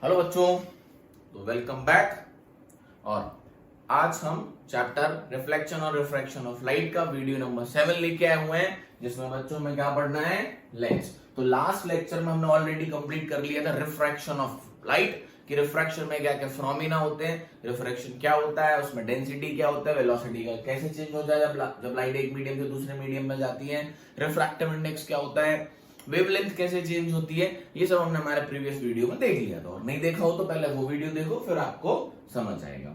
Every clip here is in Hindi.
हेलो बच्चों, तो वेलकम बैक। और आज हम चैप्टर रिफ्लेक्शन और रिफ्रैक्शन ऑफ लाइट का वीडियो नंबर 7 लेके आए हुए हैं, जिसमें बच्चों में क्या पढ़ना है, लेंस। तो लास्ट लेक्चर में हमने ऑलरेडी कंप्लीट कर लिया था रिफ्रैक्शन ऑफ लाइट कि रिफ्रैक्शन में क्या क्या फिनोमिना होते हैं, रिफ्रैक्शन क्या होता है, उसमें डेंसिटी क्या होता है, वेलोसिटी का कैसे चेंज होता है जब लाइट एक मीडियम से दूसरे मीडियम में जाती है, रिफ्रैक्टिव इंडेक्स क्या होता है, वेवलेंथ कैसे चेंज होती है, ये सब हमने हमारे प्रीवियस वीडियो में देख लिया था। और नहीं देखा हो तो पहले वो वीडियो देखो, फिर आपको समझ आएगा।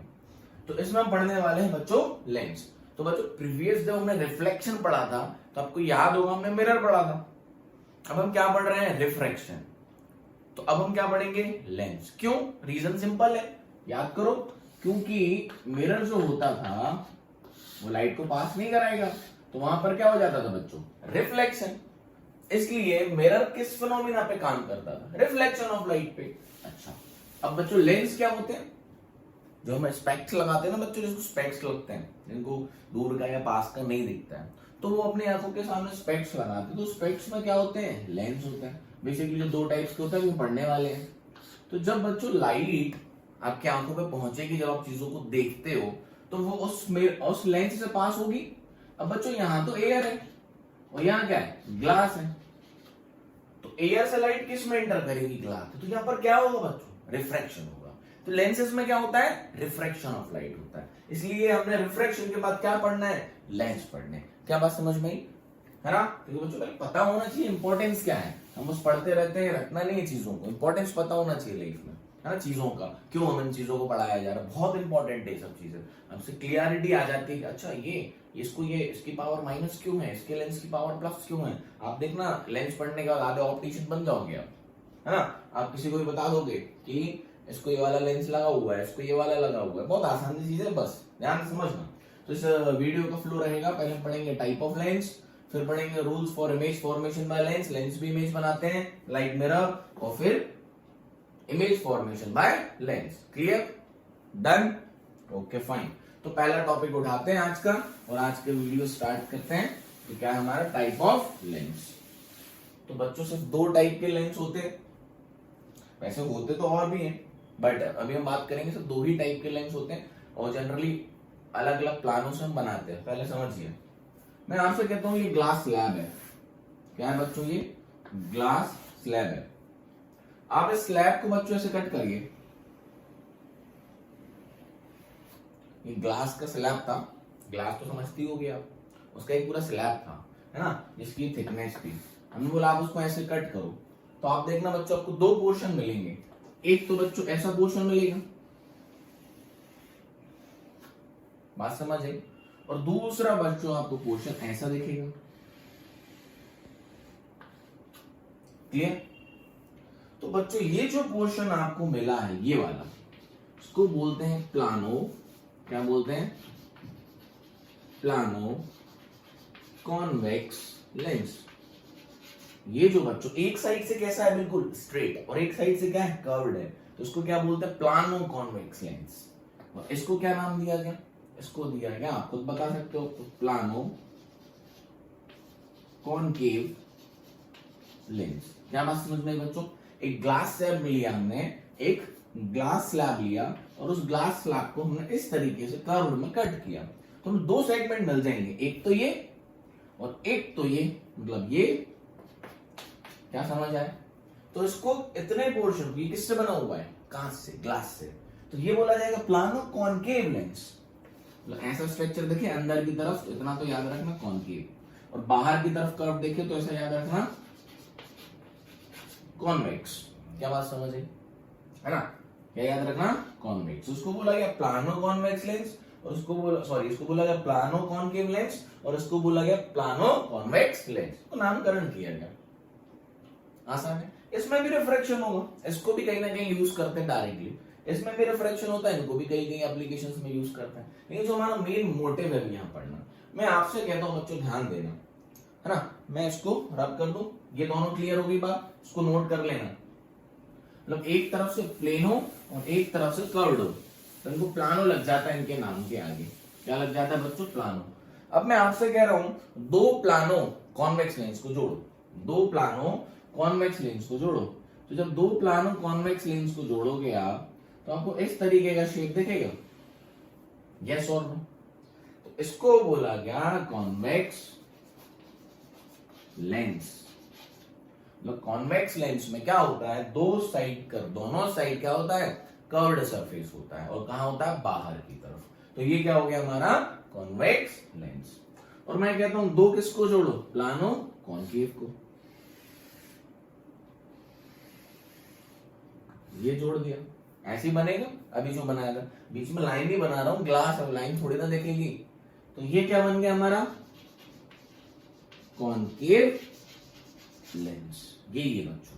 तो इसमें हम पढ़ने वाले हैं बच्चों लेंस। तो बच्चों प्रीवियस जब हमने रिफ्लेक्शन पढ़ा था तो आपको याद होगा हमने मिरर पढ़ा था। अब हम क्या पढ़ रहे हैं, रिफ्रैक्शन। तो अब हम क्या पढ़ेंगे, लेंस। क्यों? रीजन सिंपल है, याद करो, क्योंकि मिरर जो होता था वो लाइट को पास नहीं कराएगा, तो वहां पर क्या हो जाता था बच्चों, रिफ्लेक्शन। इसलिए मिरर किस फिनोमिना पे काम करता था, रिफ्लेक्शन ऑफ लाइट पे। अच्छा, अब बच्चों लेंस क्या होते हैं, जो हम स्पेक्स लगाते हैं ना बच्चों, जिसको स्पेक्स लगते हैं, जिनको दूर का या पास का नहीं दिखता है, तो वो अपनी आंखों के सामने स्पेक्स लगाते हैं। तो स्पेक्स में क्या होते हैं, लेंस होते हैं। बेसिकली जो दो टाइप्स के होते हैं वो पढ़ने वाले हैं। तो जब बच्चों लाइट आपकी आंखों पे पहुंचेगी, जब आप चीजों को देखते हो, तो वो उस लेंस से पास होगी। अब बच्चों यहाँ तो एयर है और यहाँ क्या है, ग्लास है। तो एयर से लाइट किस में एंटर करेगी, ग्लास। तो यहाँ पर क्या होगा बच्चों, रिफ्रैक्शन होगा। तो लेंसेज में क्या होता है, रिफ्रैक्शन ऑफ लाइट होता है। इसलिए हमने रिफ्रैक्शन के बाद क्या पढ़ना है, लेंस पढ़ने। क्या बात समझ में आई, है ना? क्योंकि बच्चों को पता होना चाहिए इंपॉर्टेंस क्या है। हम बस पढ़ते रहते हैं, रखना नहीं है चीजों को, इंपॉर्टेंस पता होना चाहिए लाइफ में, है ना, चीजों का। क्यों हम इन चीजों को पढ़ाया जा रहा है, बहुत इंपॉर्टेंट है ये सब चीजें। हमसे क्लियरिटी आ जाती है कि अच्छा ये इसकी पावर माइनस क्यों है, इसके लेंस की पावर प्लस क्यों है। आप देखना लेंस पढ़ने के बाद आधे ऑप्टिशियन बन जाओगे आप, है ना। आप किसी को भी बता दोगे कि इसको ये वाला लेंस लगा हुआ है, इसको ये वाला लगा हुआ है। बहुत आसान सी चीज है, बस ध्यान से समझना। तो इस वीडियो का फ्लो रहेगा, पहले हम पढ़ेंगे टाइप ऑफ लेंस, फिर पढ़ेंगे rules for image formation by lens, lens भी इमेज बनाते हैं लाइक मिरर, और फिर image formation by lens. Clear, done, okay fine. तो पहला टॉपिक उठाते हैं आज का, और आज के वीडियो स्टार्ट करते हैं। तो क्या है हमारा टाइप ऑफ लेंस। तो बच्चों सिर्फ दो टाइप के लेंस होते हैं, वैसे होते तो और भी हैं, बट अभी हम बात करेंगे सिर्फ दो ही टाइप के लेंस होते हैं, और जनरली अलग अलग प्लानों से हम बनाते हैं। पहले समझिए, मैं आपसे कहता हूं ये ग्लास स्लैब है। क्या है बच्चों, ये ग्लास स्लैब है। आप इस स्लैब को बच्चों ऐसे कट करिए। ये ग्लास का स्लैब था, ग्लास तो समझती होगी आप, उसका एक पूरा स्लैब था, है ना, जिसकी थिकनेस थी। हमने बोला आप उसको ऐसे कट करो। तो आप देखना बच्चों, आपको दो पोर्शन मिलेंगे। एक तो बच्चों ऐसा पोर्शन मिलेगा, बात समझ आई, और दूसरा बच्चों आपको पोर्शन ऐसा दिखेगा। क्लियर? तो बच्चों ये जो पोर्शन आपको मिला है, ये वाला, इसको बोलते हैं प्लानो, क्या बोलते हैं, प्लानो कॉन्वेक्स लेंस। ये जो बच्चों एक साइड से कैसा है, बिल्कुल स्ट्रेट, और एक साइड से क्या है, कर्व्ड है, तो इसको क्या बोलते हैं, प्लानो कॉन्वेक्स लेंस। और इसको क्या नाम दिया गया, इसको दिया गया, आप खुद बता सकते हो, तो प्लानो कॉनकेव लेंस। क्या बात समझ में आई बच्चों? एक ग्लास स्लैब लिया हमने, एक ग्लास स्लैब लिया, और उस ग्लास स्लैब को हमने इस तरीके से कर्व में कट किया, तो हमें दो सेगमेंट मिल जाएंगे, एक तो ये और एक तो ये, मतलब ये। क्या समझ आया? तो इसको इतने पोर्शन, ये किससे बना हुआ है, कांच से, ग्लास से, तो ये बोला जाएगा प्लानो कॉनकेव लेंस। मतलब ऐसा स्ट्रक्चर देखिए अंदर की तरफ, तो इतना तो याद रखना कॉनकेव, और बाहर की तरफ कर्व देखे तो ऐसा याद रखना कॉन्वेक्स। क्या बात समझ आई, है ना? क्या याद रखना, कॉन्वेक्स। उसको बोला गया प्लानो कॉन्वेक्स लेंस, और इसको बोला गया प्लानो कॉनकेव लेंस, और इसको बोला गया प्लानो कॉन्वेक्स लेंस। तो नामकरण किया गया, आसान है। इसमें भी रिफ्रैक्शन होगा, इसको भी कहीं ना कहीं यूज करते हैं डायरेक्टली, इसमें भी रिफ्रैक्शन होता है, इनको भी कई कई एप्लीकेशंस में यूज करते हैं। लेकिन जो हमारा मेन मोटिव है यहाँ पढ़ना, मैं आपसे कहता हूँ बच्चों ध्यान देना, है ना। मैं इसको रब कर दूं, ये दोनों क्लियर हो गई बात, इसको नोट कर लेना। मतलब एक तरफ से प्लेन हो और एक तरफ से कर्व्ड हो, तो इनको प्लानो लग जाता है, इनके नाम के आगे क्या लग जाता है बच्चों, प्लानो। अब मैं आपसे कह रहा हूं दो प्लानो कॉन्वेक्स लेंस को जोड़ो, दो प्लानो कॉन्वेक्स लेंस को जोड़ो, तो जब दो प्लानो कॉन्वेक्स लेंस को जोड़ोगे आप तो आपको इस तरीके का शेप दिखेगा, यस और नो। तो इसको बोला गया कॉन्वेक्स लेंस। मतलब कॉन्वेक्स लेंस में क्या होता है, दो साइड कर, दोनों साइड क्या होता है, कर्व्ड सरफेस होता है, और कहां होता है, बाहर की तरफ। तो ये क्या हो गया हमारा कॉन्वेक्स लेंस। और मैं कहता हूं दो किसको जोड़ो, प्लानो कॉन्केव को, ये जोड़ दिया, ऐसे ही बनेगा। अभी जो बनाएगा, बीच में लाइन नहीं बना रहा हूं, ग्लास अब लाइन थोड़ी ना देखेगी। तो ये क्या बन गया हमारा कॉन्केव लेंस। ये बच्चों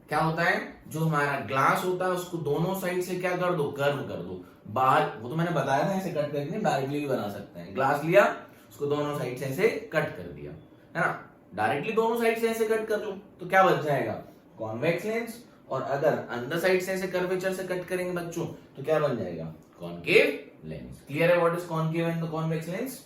क्या होता है, जो हमारा ग्लास होता है उसको दोनों साइड से क्या कर दो, कर्व कर दो बाहर। वो तो मैंने बताया था, ऐसे कट करके डायरेक्टली भी बना सकते हैं। ग्लास लिया, उसको दोनों साइड से ऐसे कट कर दिया, है ना। डायरेक्टली दोनों साइड से ऐसे कट कर लो तो क्या बच जाएगा, कॉन्वेक्स लेंस। और अगर अंदर साइड से ऐसे कर्वेचर से कट करेंगे बच्चों तो क्या बन जाएगा, कॉन्केव लेंस। क्लियर है what is concave and the convex lens?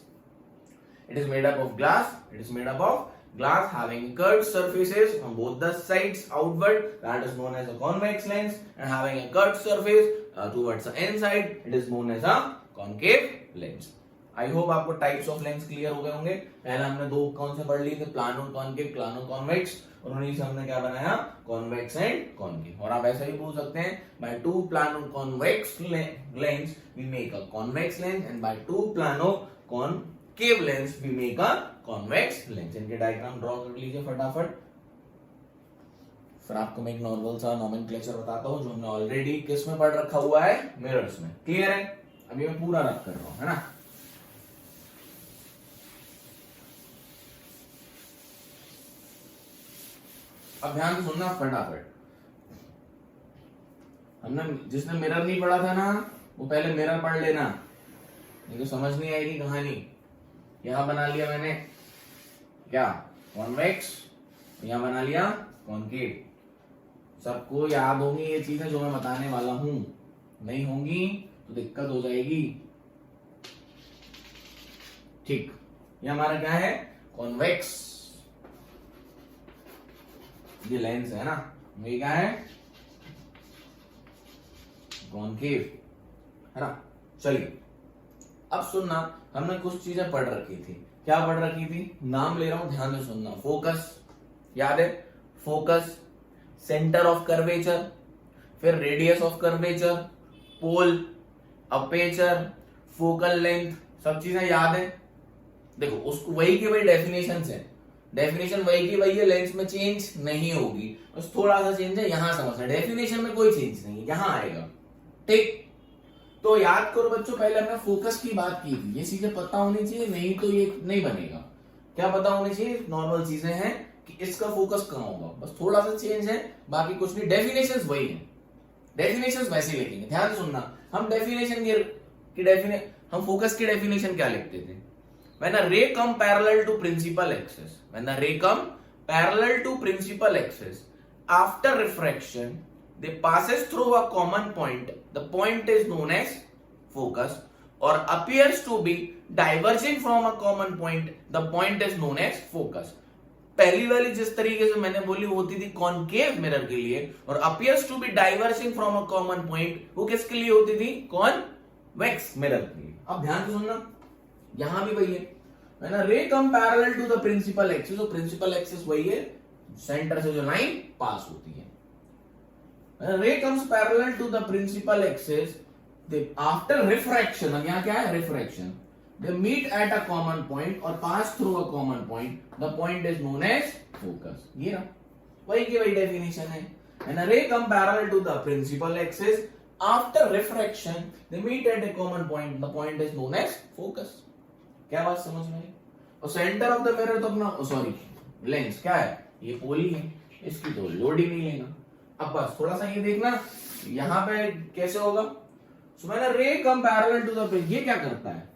It is made up of glass. It is made up of glass having curved surfaces on both the sides outward. That is known as a convex lens. And having a curved surface towards the inside, it is known as a concave lens. I hope आपको types of lens clear हो गए होंगे। पहले हमने दो कौन से पढ़ लिए थे, प्लानो कॉन्केव, प्लानो कॉन्वेक्स, और उन्हीं से हमने क्या बनाया, कॉन्वेक्स एंड कॉन्केव। और आप ऐसा ही पूछ सकते हैं, by two plano convex lens we make a convex lens and by two plano concave lens we make a convex lens। इनके डायग्राम ड्रॉ कर लीजिए फटाफट। फिर आपको मैं एक नॉर्मल सा नोमेनक्लेचर बताता हूं जो हमने ऑलरेडी किस में पढ़ रखा हुआ है, मिरर्स में। क्लियर है? अभी मैं पूरा रख कर रहा हूं, है ना। अब ध्यान से सुनना फटाफट। हमने जिसने मिरर नहीं पढ़ा था ना, वो पहले मिरर पढ़ लेना, नहीं तो समझ नहीं आएगी कहानी। यहां बना लिया मैंने क्या, कॉन्वेक्स, यहां बना लिया कॉन्केव। सबको याद होंगी ये चीजें जो मैं बताने वाला हूं, नहीं होंगी तो दिक्कत हो जाएगी। ठीक, ये हमारा क्या है, कॉन्वेक्स, ये लेंस है ना, ये क्या है, कॉन्केव, है ना। चलिए अब सुनना, हमने कुछ चीजें पढ़ रखी थी। क्या पढ़ रखी थी, नाम ले रहा हूं, ध्यान से सुनना। फोकस, याद है, फोकस, सेंटर ऑफ कर्वेचर, फिर radius of curvature, pole, aperture, focal length, सब चीजें याद है। देखो उसको वही की वही डेफिनेशन है, डेफिनेशन वही की वही है, लेंस में चेंज नहीं होगी, बस थोड़ा सा चेंज है, यहां समझना। डेफिनेशन में कोई चेंज नहीं है, यहां आएगा। ठीक, तो याद करो बच्चों, पहले हमने फोकस की बात की थी। ये चीजें पता होनी चाहिए, नहीं तो ये नहीं बनेगा। क्या पता होनी चाहिए, नॉर्मल चीजें हैं कि इसका फोकस कहां होगा, बस थोड़ा सा चेंज है, बाकी कुछ नहीं। डेफिनेशंस वही है, डेफिनेशंस वैसे लिखेंगे। ध्यान सुनना, हम डेफिनेशन की हम फोकस की डेफिनेशन क्या लिखते थे, when a ray come parallel to principal axis, when the ray come parallel to principal axis, after refraction they passes through a common point, the point is known as focus, or appears to be diverging from a common point, the point is known as focus। पहली वाली जिस तरीके से मैंने बोली होती थी कॉन्केव मिरर के लिए, और appears to be diverging from a common point वो किसके लिए होती थी, कॉन्वेक्स मिरर के लिए। अब ध्यान से सुनना, यहां भी वही है, when a ray come parallel to the principal axis, तो principal axis वही है, सेंटर से जो लाइन पास होती है। when a ray comes parallel to the principal axis, they after refraction, अब यहाँ क्या है, refraction, they meet at a common point or pass through a common point, the point is known as focus। ये ना वही की वही डेफिनेशन है। when a ray come parallel to the principal axis, after refraction they meet at a common point, the point is known as focus। क्या बात समझ में आई? और सेंटर ऑफ द मिरर तो अपना, सॉरी लेंस क्या है, ये पोल ही है, इसकी तो लोड ही नहीं लेना। अब बस थोड़ा सा ये देखना यहां पे कैसे होगा। सो मैंने रे कम पैरेलल टू द, ये क्या करता है,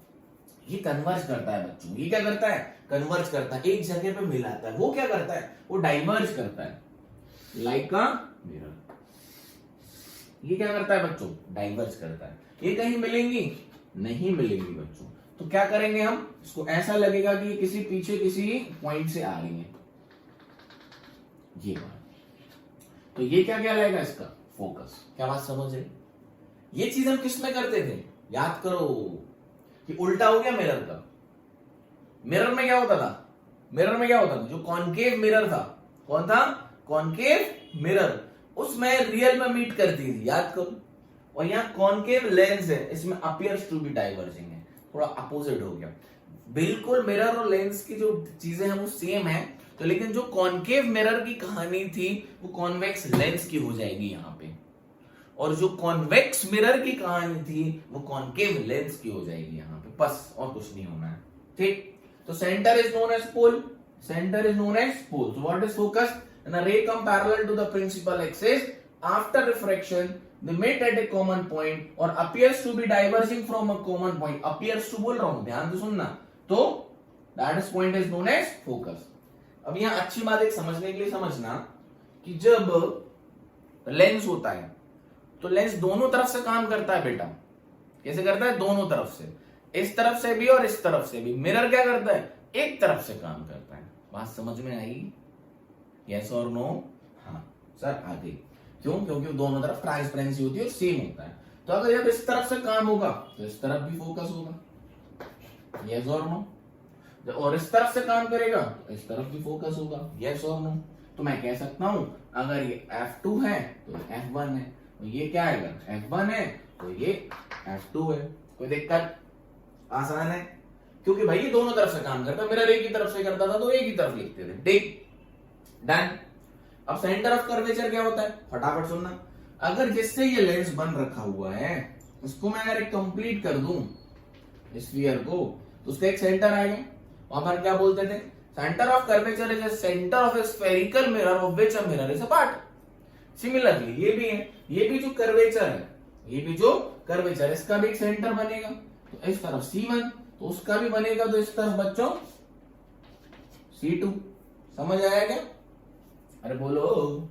ये कन्वर्ज करता है बच्चों। ये क्या करता है, कन्वर्ज करता है, एक जगह पे मिलाता है। वो क्या करता है, वो डाइवर्ज करता है, लाइक अ मिरर। ये क्या करता है बच्चों, डाइवर्ज करता है। ये कहीं मिलेंगी, नहीं मिलेंगी बच्चों। तो क्या करेंगे हम, इसको ऐसा लगेगा कि किसी पीछे किसी पॉइंट से आ रही है, ये बात। तो ये क्या कहलाएगा इसका फोकस। क्या बात समझ रहे? ये चीज हम किस में करते थे, याद करो कि उल्टा हो गया मिरर का। मिरर में क्या होता था, मिरर में क्या होता था, जो कॉनकेव मिरर था, कौन था, कॉनकेव मिरर, उसमें रियल में मीट करती थी, याद करो। और यहाँ कॉनकेव लेंस है, इसमें अपीयर्स टू बी डाइवर्जिंग है, थोड़ा अपोजिट हो गया। बिल्कुल मिरर और लेंस की जो चीजें हैं वो सेम है, तो लेकिन जो कॉनकेव मिरर की कहानी थी वो कॉन्वेक्स लेंस की हो जाएगी यहाँ पे, और जो कॉन्वेक्स मिरर की कहानी थी वो कॉनकेव लेंस की हो जाएगी यहाँ पे, बस और कुछ नहीं होना है। ठीक, तो center is known as pole, center is known as pole. So what is focus? An ray come parallel to the principal axis. After refraction, they meet at a common point or appears to be diverging from a common point. Appears to बोल रहा हूं, ध्यान से सुनना। तो that is point is known as focus. अब यहाँ अच्छी बात एक समझने के लिए समझना कि जब लेंस होता है तो लेंस दोनों तरफ से काम करता है बेटा। कैसे करता है? दोनों तरफ से, इस तरफ से भी और इस तरफ से भी। मिरर क्या करता है? एक तरफ से काम करता है। बात समझ में आई? यस और नो? हाँ सर आगे। क्यों? क्योंकि दोनों तरफ ट्रांसपेरेंसी होती है और सेम होता है। तो अगर जब इस तरफ से काम होगा तो इस तरफ भी फोकस होगा, यस और नो। और इस तरफ से काम करेगा तो इस तरफ भी फोकस होगा, यस और नो। तो मैं कह सकता हूं अगर ये F2 है तो F1 है, तो ये क्या आएगा? F1 है तो ये F2 है। कोई दिक्कत? आसान है, क्योंकि भाई ये दोनों तरफ से काम करता है। मेरा एक ही तरफ से करता था तो एक ही तरफ लिखते थे। ठीक, डन। अब सेंटर ऑफ कर्वेचर क्या होता है? फटाफट सुनना। अगर जिससे ये लेंस बन रखा हुआ है इसको मैं अगर एक कंप्लीट कर दूं स्फीयर को, तो उसका एक सेंटर आएगा। वहां पर क्या बोलते थे? Centre of curvature is a centre of A spherical mirror of which a mirror is a part. Similarly ये भी है, ये भी जो कर्वेचर है, ये भी जो कर्वेचर, इसका भी एक सेंटर बनेगा। तो इस तरफ C1, तो उसका भी बनेगा तो इस तरफ बच्चों C2। समझ आया क्या? अरे बोलो।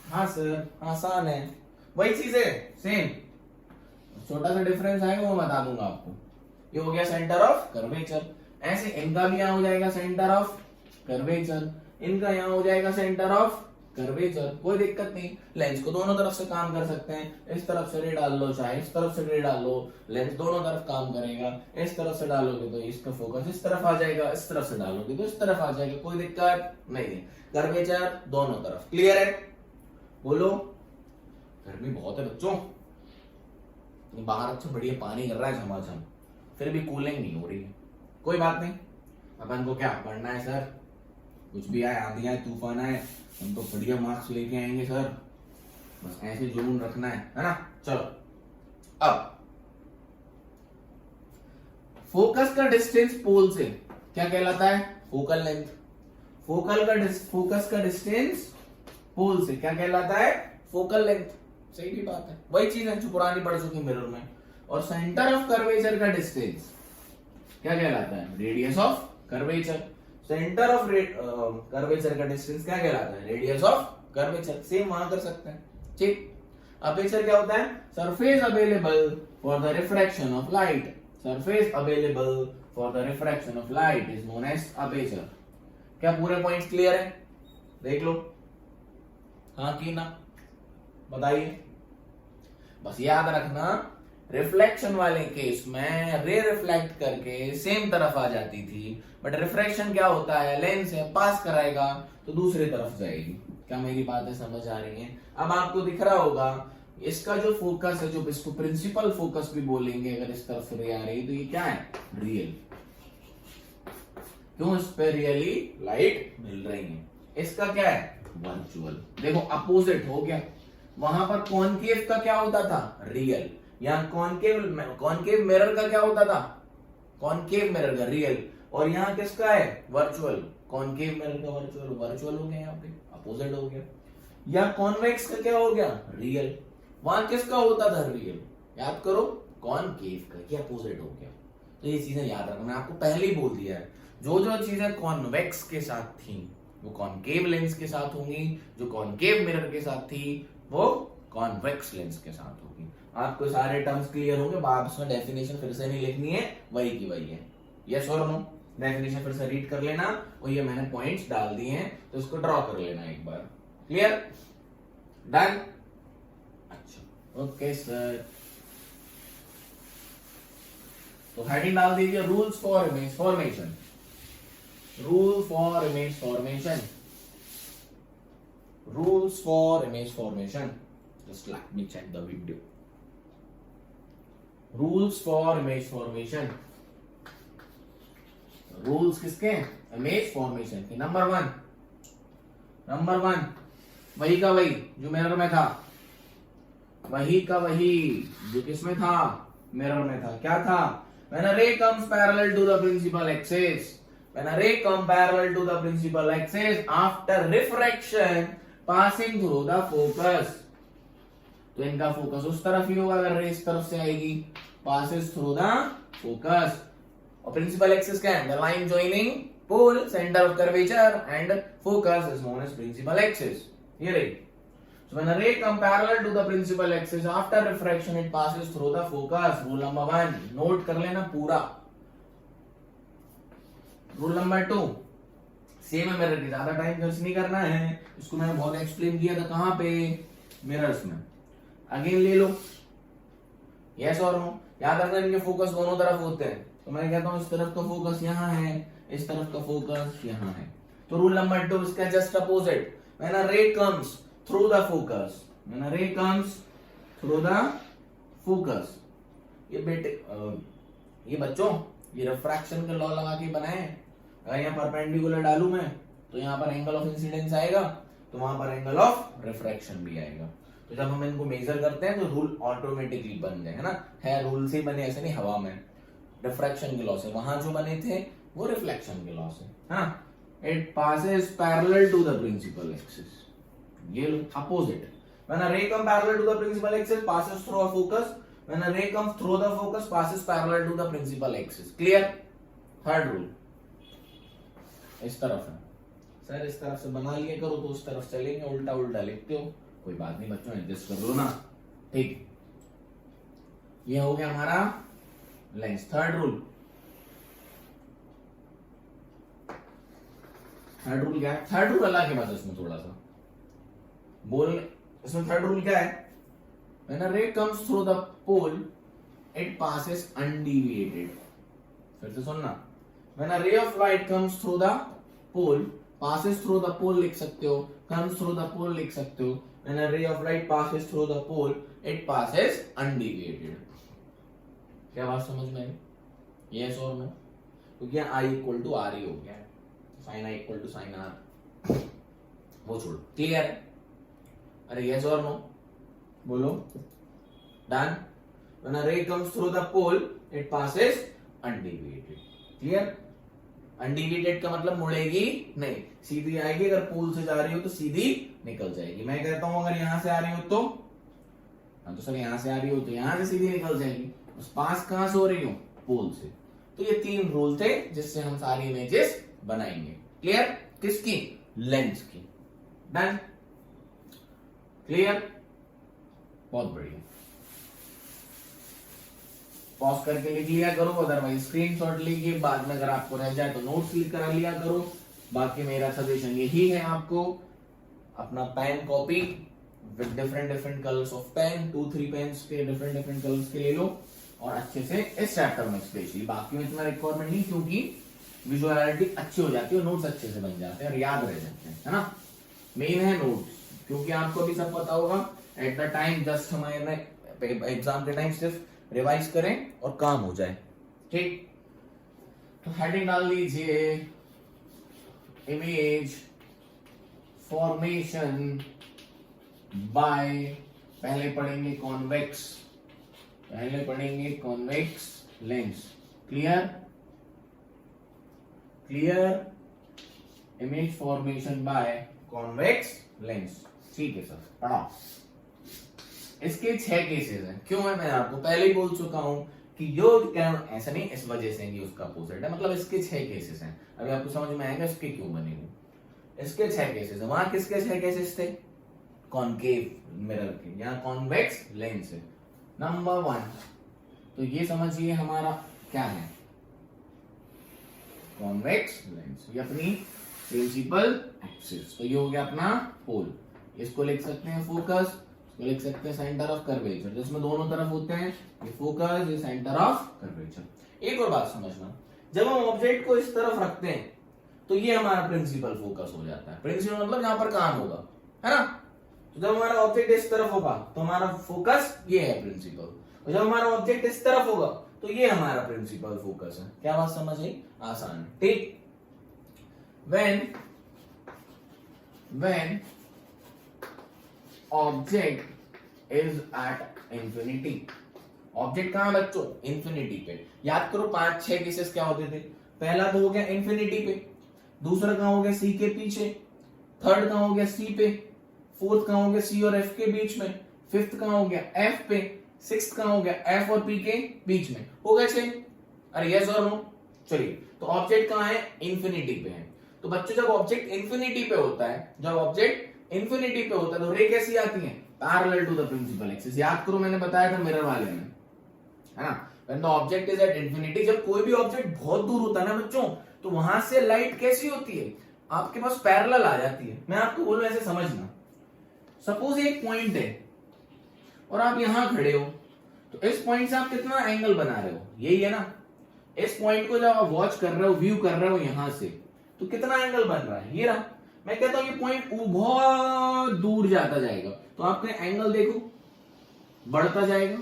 हाँ सर, आसान है, वही चीज है, सेम। छोटा सा डिफरेंस आएगा वो बता दूंगा आपको। ये हो गया सेंटर ऑफ कर्वेचर। ऐसे इनका भी यहां हो जाएगा सेंटर ऑफ कर्वेचर, इनका यहां हो जाएगा सेंटर ऑफ कर्वेचर। कोई दिक्कत नहीं, लेंस को दोनों तरफ से काम कर सकते हैं। इस तरफ से रे डाल लो, चाहे इस तरफ से रे डाल लो, लेंस दोनों तरफ काम करेगा। इस तरफ से डालोगे तो इसका फोकस इस तरफ आ जाएगा, इस तरफ से डालोगे तो इस तरफ आ जाएगा। कोई दिक्कत नहीं है। कर्वेचर दोनों तरफ। क्लियर है? बोलो। गर्मी बहुत है बच्चों, बाहर अच्छा बढ़िया पानी गिर रहा है झमाझम, फिर भी कूलिंग नहीं हो रही है। कोई बात नहीं, अपन को क्या पढ़ना है सर, कुछ भी आए, आंधी आए, तूफान आए, हम तो बढ़िया मार्क्स लेके आएंगे सर। बस ऐसे जुनून रखना है ना। चलो, अब फोकस का डिस्टेंस पोल से क्या कहलाता है? Focal length. फोकस का डिस्टेंस पोल से क्या कहलाता है? Focal length. सही भी बात है, वही चीज है जो पुरानी पढ़ चुकी मिरर में। और सेंटर ऑफ कर्वेचर का डिस्टेंस क्या कहलाता है? Radius of curvature. Centre of curvature का डिस्टेंस क्या कहलाता है? Radius of curvature. सेम वहां कर सकते हैं। ठीक, अपर्चर क्या होता है? Surface available for the refraction of light. Surface available for the refraction of light is known as aperture. क्या पूरे पॉइंट्स क्लियर है? देख लो, हाँ की ना, बताइए। बस याद रखना, रिफ्लेक्शन वाले केस में रे रिफ्लेक्ट करके सेम तरफ आ जाती थी, बट रिफ्रैक्शन क्या होता है? लेंस है, पास कराएगा तो दूसरी तरफ जाएगी। क्या मेरी बातें समझ आ रही हैं? अब आपको दिख रहा होगा इसका जो फोकस है, जो इसको प्रिंसिपल फोकस भी बोलेंगे, अगर इस तरफ से रे आ रही तो ये क्या है? रियल। क्यों? इस पे रियली लाइट मिल रही है। इसका क्या है? वर्चुअल। देखो अपोजिट हो गया। वहां पर कॉनकेव का क्या होता था? रियल। यहाँ कॉनकेव मिरर का क्या होता था? कॉनकेव मिरर का रियल। और यहाँ किसका है? वर्चुअल। कॉनकेव मिरर का वर्चुअल, वर्चुअल हो गया, यहाँ पे अपोजिट हो गया। या कॉन्वेक्स का क्या हो गया? रियल। वहां किसका होता था? रियल। याद करो, कॉनकेव का, ये अपोजिट हो गया। तो ये चीजें याद रखना, मैं आपको पहले ही बोल दिया है। जो जो चीजें कॉन्वेक्स के साथ थी वो कॉनकेव लेंस के साथ होंगी, जो कॉनकेव मिरर के साथ थी वो कॉन्वेक्स लेंस के साथ होगी। आपको सारे टर्म्स क्लियर होंगे। वापस में डेफिनेशन फिर से नहीं लिखनी है, वही की वही है। यस और नो? डेफिनेशन फिर से रीड कर लेना, और ये मैंने पॉइंट्स डाल दिए हैं तो इसको ड्रॉ कर लेना एक बार। Clear, done. अच्छा ओके सर, तो हेडिंग डाल दीजिए rules for image formation, rule for image formation, rules for image formation. Just let me check the video. Rules for image formation, rules किसके? इमेज फॉर्मेशन की। नंबर वन वही का वही जो मिरर में था, वही का वही जो किसमें था? मिरर में था। क्या था? When a ray comes parallel to the principal axis, when a ray comes parallel to the principal axis after refraction passing through the focus, तो इनका फोकस उस तरफ ही होगा अगर रे इस तरफ से आएगी, passes through the focus। और प्रिंसिपल एक्सिस क्या है? The line joining pole, center of curvature and focus is known as principal axis। ये रही। So when a ray comes parallel to the principal axis after refraction it passes through the focus। Rule number 1 note कर लेना पूरा। रूल नंबर 2 सेम है मिरर की, ज्यादा टाइम खर्च नहीं करना है, इसको मैंने बहुत एक्सप्लेन किया था। कहां पे? मिरर्स में। अगेन ले लो, यस और नो। याद रखना इनके फोकस दोनों तरफ होते हैं, तो मैं कहता हूं इस तरफ का फोकस यहां है, इस तरफ का फोकस यहां है। तो रूल नंबर 2 इसका just opposite. When a ray comes through the focus, when a ray comes through the focus, ये बच्चों ये रिफ्रैक्शन के लॉ लगा के बनाए हैं। अगर यहाँ परपेंडिकुलर डालू मैं तो यहाँ पर एंगल ऑफ इंसिडेंस आएगा, तो वहां पर एंगल ऑफ रिफ्रैक्शन भी आएगा। तो जब हम इनको मेजर करते हैं तो रूल ऑटोमेटिकली बन जाए, है ना। है रूल से बने, ऐसे नहीं हवा में। रिफ्रैक्शन के लॉ से, वहां जो बने थे वो रिफ्लेक्शन के लॉ से, हाँ। It passes parallel to the principal axis, ये opposite। When a ray comes parallel to the principal axis passes through a focus, when a ray comes through the focus passes parallel to the principal axis। Clear? Third rule इस तरफ है सर, इस तरफ से बना लिया करो तो उस तरफ चलेंगे, उल्टा उल्टा लिखते हो, कोई बात नहीं बच्चों, एडजस्ट कर लो ना, ठीक। ये हो गया हमारा lens. Third rule, third rule क्या है? थर्ड रूल अल्लाह के बाद इसमें थोड़ा सा बोल, इसमें थर्ड रूल क्या है? When a ray comes through the pole, it passes undeviated। फिर से सुनना, When a ray of light comes through the pole, passes through the pole लिख सकते हो, comes through the pole लिख सकते हो। When a ray of light passes through the pole, it passes undeviated। क्या बात समझ में आई? Yes और no? क्योंकि I equal to R ही हो गया है, sin I equal to sin R, वो छोड़ो। क्लियर है? अरे यस और नो बोलो। Done. When a ray comes through the pole, it passes undeviated। Clear? Undeviated का मतलब मुड़ेगी नहीं, सीधी आएगी। अगर पोल से जा रही हो तो सीधी निकल जाएगी। मैं कहता हूं अगर यहां से आ रही हो तो, हाँ तो सर यहां से आ रही हो तो यहां से सीधी निकल जाएगी। बस पास कहां से हो रही हो? पोल से। तो ये 3 रूल थे जिससे हम सारी इमेजेस बनाएंगे। क्लियर? किसकी? लेंस की। डन? क्लियर? बहुत बढ़िया। पॉज करके लिख लिया करो, अदरवाइज स्क्रीनशॉट लीजिए, बाद में अगर आपको रह जाए तो नोट्स लिख कर लिया करो। बाकी मेरा सजेशन यही है, आपको अपना pen copy with different colours of pen, 2-3 pens के डिफरेंट कलर्स के ले लो और अच्छे से इस चैप्टर में स्पेशली, बाकी में इतना रिक्वायरमेंट नहीं क्योंकि विजुअलिटी अच्छी हो जाती है, नोट्स अच्छे से बन जाते हैं और याद रह जाते हैं, है ना। मेन है नोट्स, क्योंकि आपको भी सब पता होगा एट द टाइम, जस्ट हमारे एग्जाम के टाइम सिर्फ रिवाइज करें और काम हो जाए, ठीक। तो हेडिंग डाल लीजिए इमेज फॉर्मेशन बाय, पहले पढ़ेंगे कॉन्वेक्स, पहले पढ़ेंगे convex lens. Clear? Clear? Image formation by convex lens, ठीक है सर, पढ़ाओ। इसके 6 केसेस हैं। क्यों है? मैं आपको पहले ही बोल चुका हूं कि योग ऐसा नहीं, इस वजह से उसका अपोजिट है, मतलब इसके 6 केसेस हैं। अभी आपको समझ में आएगा इसके क्यों बने हुए। इसके 6 केसेस हैं। वहां किसके 6 केसेस थे? कॉनकेव मिरर के, यहाँ कॉन्वेक्स लेंस है। नंबर 1 तो ये समझिए हमारा क्या है, कॉन्वेक्स लेंस, ये अपनी प्रिंसिपल एक्सिस, तो ये हो गया अपना पोल। इसको लिख सकते हैं फोकस, इसको लिख सकते हैं सेंटर ऑफ कर्वेचर, जिसमें दोनों तरफ होते हैं, ये फोकस, ये सेंटर ऑफ कर्वेचर। एक और बात समझना, जब हम ऑब्जेक्ट को इस तरफ रखते हैं तो ये हमारा प्रिंसिपल फोकस हो जाता है। प्रिंसिपल मतलब जहां पर काम होगा, है ना। तो जब हमारा ऑब्जेक्ट इस तरफ होगा तो हमारा फोकस ये है प्रिंसिपल, और जब हमारा ऑब्जेक्ट इस तरफ होगा तो ये हमारा प्रिंसिपल फोकस है। क्या बात समझ आई? आसान है, ठीक। when object is at infinity, object कहां बच्चों? इंफिनिटी पे। याद करो 5-6 केसेस क्या होते थे। पहला तो हो गया इंफिनिटी पे, दूसरा कहां हो गया? सी के पीछे, थर्ड कहां हो गया? सी पे, फोर्थ कहां हो गया? सी और एफ के बीच में, फिफ्थ कहां हो गया? एफ पे, सिक्स्थ कहां हो गया? एफ और पी के बीच में। हो गए 6? अरे यस और नो? चलिए, तो ऑब्जेक्ट कहां है? इंफिनिटी पे है। तो बच्चों जब ऑब्जेक्ट इंफिनिटी पे होता है, जब ऑब्जेक्ट इंफिनिटी पे होता है तो रे कैसी आती है? Parallel to the principal axis. याद करो मैंने बताया था मिरर वाले में, है ना। When the object is at infinity, जब कोई भी ऑब्जेक्ट बहुत दूर होता है ना बच्चों, तो वहां से लाइट कैसी होती है? आपके पास पैरेलल आ जाती है। मैं आपको बोलूं ऐसे समझना, सपोज एक पॉइंट है और आप यहां खड़े हो, तो इस पॉइंट से आप कितना एंगल बना रहे हो? यही है ना। इस पॉइंट को जब आप वॉच कर रहे हो, व्यू कर रहे हो यहां से, तो कितना एंगल बन रहा है? ये रहा। मैं कहता हूं ये पॉइंट बहुत दूर जाता जाएगा, तो आपका एंगल देखो बढ़ता जाएगा,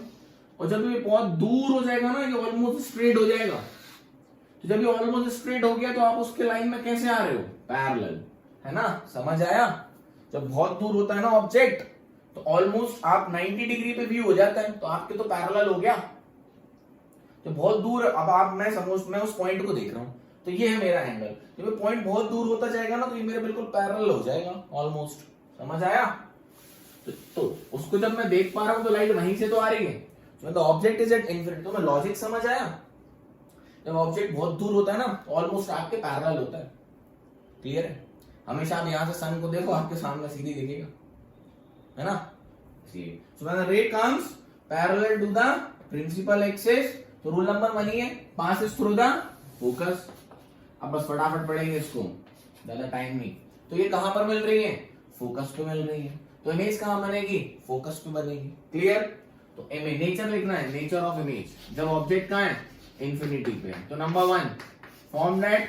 और जब ये बहुत दूर हो जाएगा ना, ये ऑलमोस्ट स्ट्रेट हो जाएगा। तो जब ये ऑलमोस्ट स्ट्रेट हो गया तो आप उसके लाइन में कैसे आ रहे हो? पैरेलल, है ना। समझ आया? जब बहुत दूर होता है ना ऑब्जेक्ट, तो ऑलमोस्ट आप 90 डिग्री पे व्यू हो जाता है, तो आपके तो पैरेलल हो गया। तो बहुत दूर, अब आप मैं उस पॉइंट को देख रहा हूं, तो ये है मेरा एंगल। जब ये पॉइंट बहुत दूर होता जाएगा ना, तो ये मेरे बिल्कुल पैरेलल हो जाएगा ऑलमोस्ट। समझ आया? तो उसको जब मैं देख पा रहा हूं तो लाइट वहीं से तो आ रही है। The object is at infinity, तो मैं लॉजिक समझ आया? जब ऑब्जेक्ट बहुत दूर होता है ना, तो ऑलमोस्ट आपके पैरेलल होता है। क्लियर है? हमेशा आप यहां से सन को देखो, आपके सामने सीधी दिखेगा, है ना। So when the ray comes parallel to the principal axis, तो रूल नंबर 1 ही है, पासेस थ्रू द फोकस। अब बस फटाफट पढ़ेंगे इसको, ज्यादा टाइम नहीं। तो ये कहां पर मिल रही है? फोकस पे मिल रही है। तो इमेज कहां बनेगी? फोकस पे बनेगी। क्लियर? तो इमेज नेचर लिखना है, नेचर ऑफ इमेज। जब ऑब्जेक्ट कहां है? इंफिनिटी पे है। तो नंबर 1, फॉर्म दैट,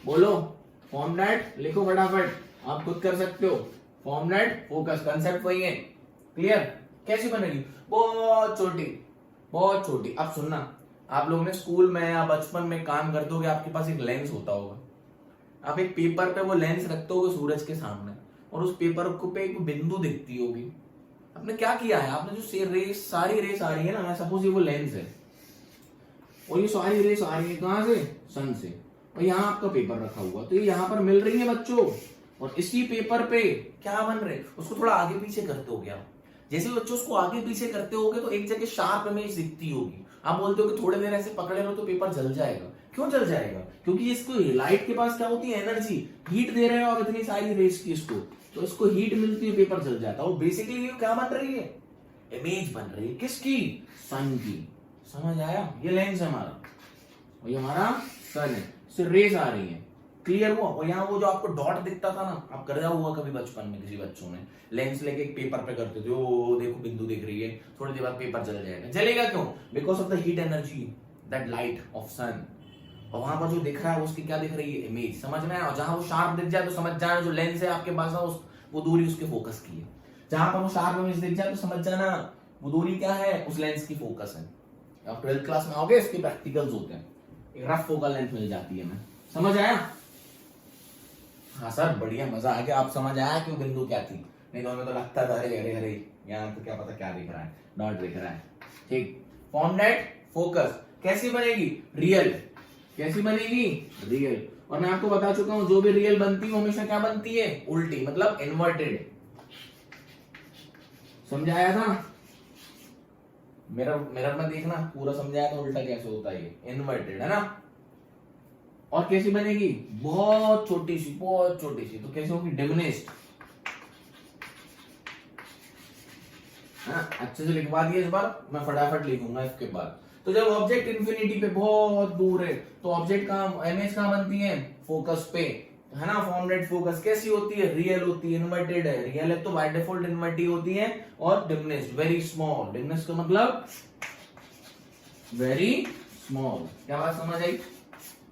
बोलो फॉर्म दैट, लिखो फटाफट, आप खुद कर सकते हो। फॉर्म दैट फोकस, कंसेप्ट वही है। क्लियर? कैसी बनेगी? बहुत छोटी, बहुत छोटी। अब सुनना, आप लोगों ने स्कूल में या बचपन में काम करते हो, आपके पास एक लेंस होता होगा। आप एक पेपर पे वो लेंस रखते हो सूरज के सामने, और उस पेपर को पे एक बिंदु दिखती होगी। आपने क्या किया है? आपने जो रेस, सारी रेस आ रही है ना, सपोज ये वो लेंस है, और ये सारी रेस आ रही है कहां से? सन से, और यहाँ आपका पेपर रखा हुआ, तो ये यहाँ पर मिल रही है बच्चों, और इसी पेपर पे क्या बन रहे? उसको थोड़ा आगे पीछे करते हो गया। जैसे बच्चों उसको आगे पीछे करते होगे तो एक जगह शार्प इमेज दिखती होगी। आप बोलते हो कि थोड़ी देर ऐसे पकड़े रहो तो पेपर जल जाएगा। क्यों जल जाएगा? क्योंकि इसको लाइट के पास क्या होती है? एनर्जी, हीट दे रहे हैं और इतनी सारी रेस की इसको, तो इसको हीट मिलती है, पेपर जल जाता है। और बेसिकली ये क्या बन रही है? इमेज बन रही है। किसकी? सन की। समझ आया? ये लेंस है हमारा, और ये हमारा सन है, इससे रेस आ रही है। क्लियर हुआ? और यहाँ वो जो आपको डॉट दिखता था ना, आप कर हुआ कभी बचपन में किसी बच्चों ने, लेंस लेके एक पेपर पे करते थे, ओ देखो बिंदु दिख रही है, थोड़ी देर बाद पेपर जल जाएगा। जलेगा क्यों? Because of the heat energy, that light of sun. और वहां पर जो दिख रहा है उसकी क्या दिख रही है? इमेज। समझ में आया? और जहां वो शार्प दिख जाए तो समझ जाना जो लेंस है आपके पास वो दूरी उसके फोकस की है। जहां पर वो शार्प इमेज दिख जाए तो समझ जाना वो दूरी क्या है? उस लेंस की फोकस है। आप 12th क्लास में आओगे, इसके प्रैक्टिकल्स होते हैं, एक रफ फोकल लेंथ मिल जाती है। मैं समझ आया? हाँ सर, बढ़िया, मजा आ गया। आप समझ आया कि वो बिंदु क्या थी? नहीं तो हमें तो लगता था अरे अरे अरे यहाँ तो क्या पता क्या दिख रहा है, डॉट दिख रहा है। ठीक। फॉर्म दैट फोकस कैसी बनेगी? रियल। कैसी बनेगी? रियल। और मैं आपको बता चुका हूं, जो भी रियल बनती है हमेशा क्या बनती है? उल्टी, मतलब इन्वर्टेड। समझाया था? मिरर में देखना, पूरा समझाया था उल्टा कैसे होता है, ये इन्वर्टेड है ना। और कैसी बनेगी? बहुत छोटी सी, बहुत छोटी सी। तो कैसे होगी? डिमिनिश्ड। अच्छे से लिखवा दिया इस बार, मैं फटाफट लिखूंगा इसके बाद। तो जब ऑब्जेक्ट इंफिनिटी पे बहुत दूर है, तो ऑब्जेक्ट का इमेज कहां बनती है? फोकस पे। है ना, फॉर्मलेट फोकस कैसी होती है, रियल होती है, इन्वर्टेड है, रियल है तो बाय डिफॉल्ट इन्वर्ट ही होती है, और डिमिनिश्ड वेरी स्मॉल, डिमिनिश्ड का मतलब वेरी स्मॉल। क्या बात समझ आई?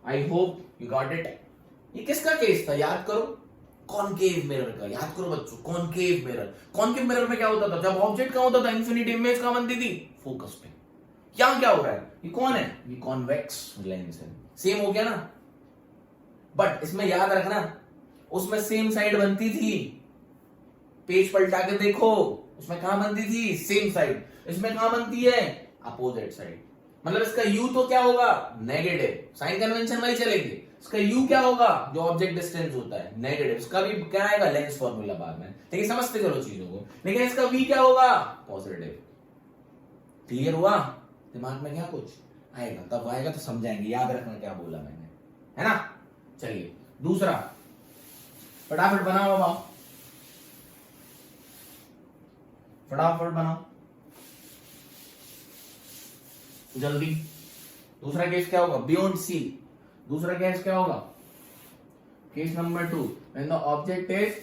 I hope you got it. ये किसका केस था याद करो, कॉनकेव मिरर का। याद करो बच्चों, कॉनकेव मिरर। कॉनकेव मिरर में क्या होता था, जब ऑब्जेक्ट का होता था इन्फिनिट इमेज कहां बनती थी, फोकस पे। यहां क्या हो रहा है, ये कौन है, ये कॉन्वेक्स लेंस है। सेम हो गया ना, बट इसमें याद रखना उसमें सेम साइड बनती थी, पेज पलटा के देखो उसमें कहां बनती थी, सेम साइड। इसमें कहां बनती है, अपोजिट साइड। मतलब इसका यू तो क्या होगा, नेगेटिव, साइन कन्वेंशन वाली चलेगी। इसका यू क्या होगा, जो ऑब्जेक्ट डिस्टेंस होता है, नेगेटिव। इसका भी क्या आएगा, लेंस फॉर्मूला बाद में, ठीक है, समझते चलो चीजों को। लेकिन इसका वी क्या होगा, पॉजिटिव। क्लियर हुआ, दिमाग में क्या कुछ आएगा, तब आएगा तो समझाएंगे, याद रखना क्या बोला मैंने, है ना। चलिए दूसरा, फटाफट बनाओ बाबा, फटाफट बनाओ जल्दी। दूसरा केस क्या होगा, बियॉन्ड सी। दूसरा केस क्या होगा, case number 2, when the object is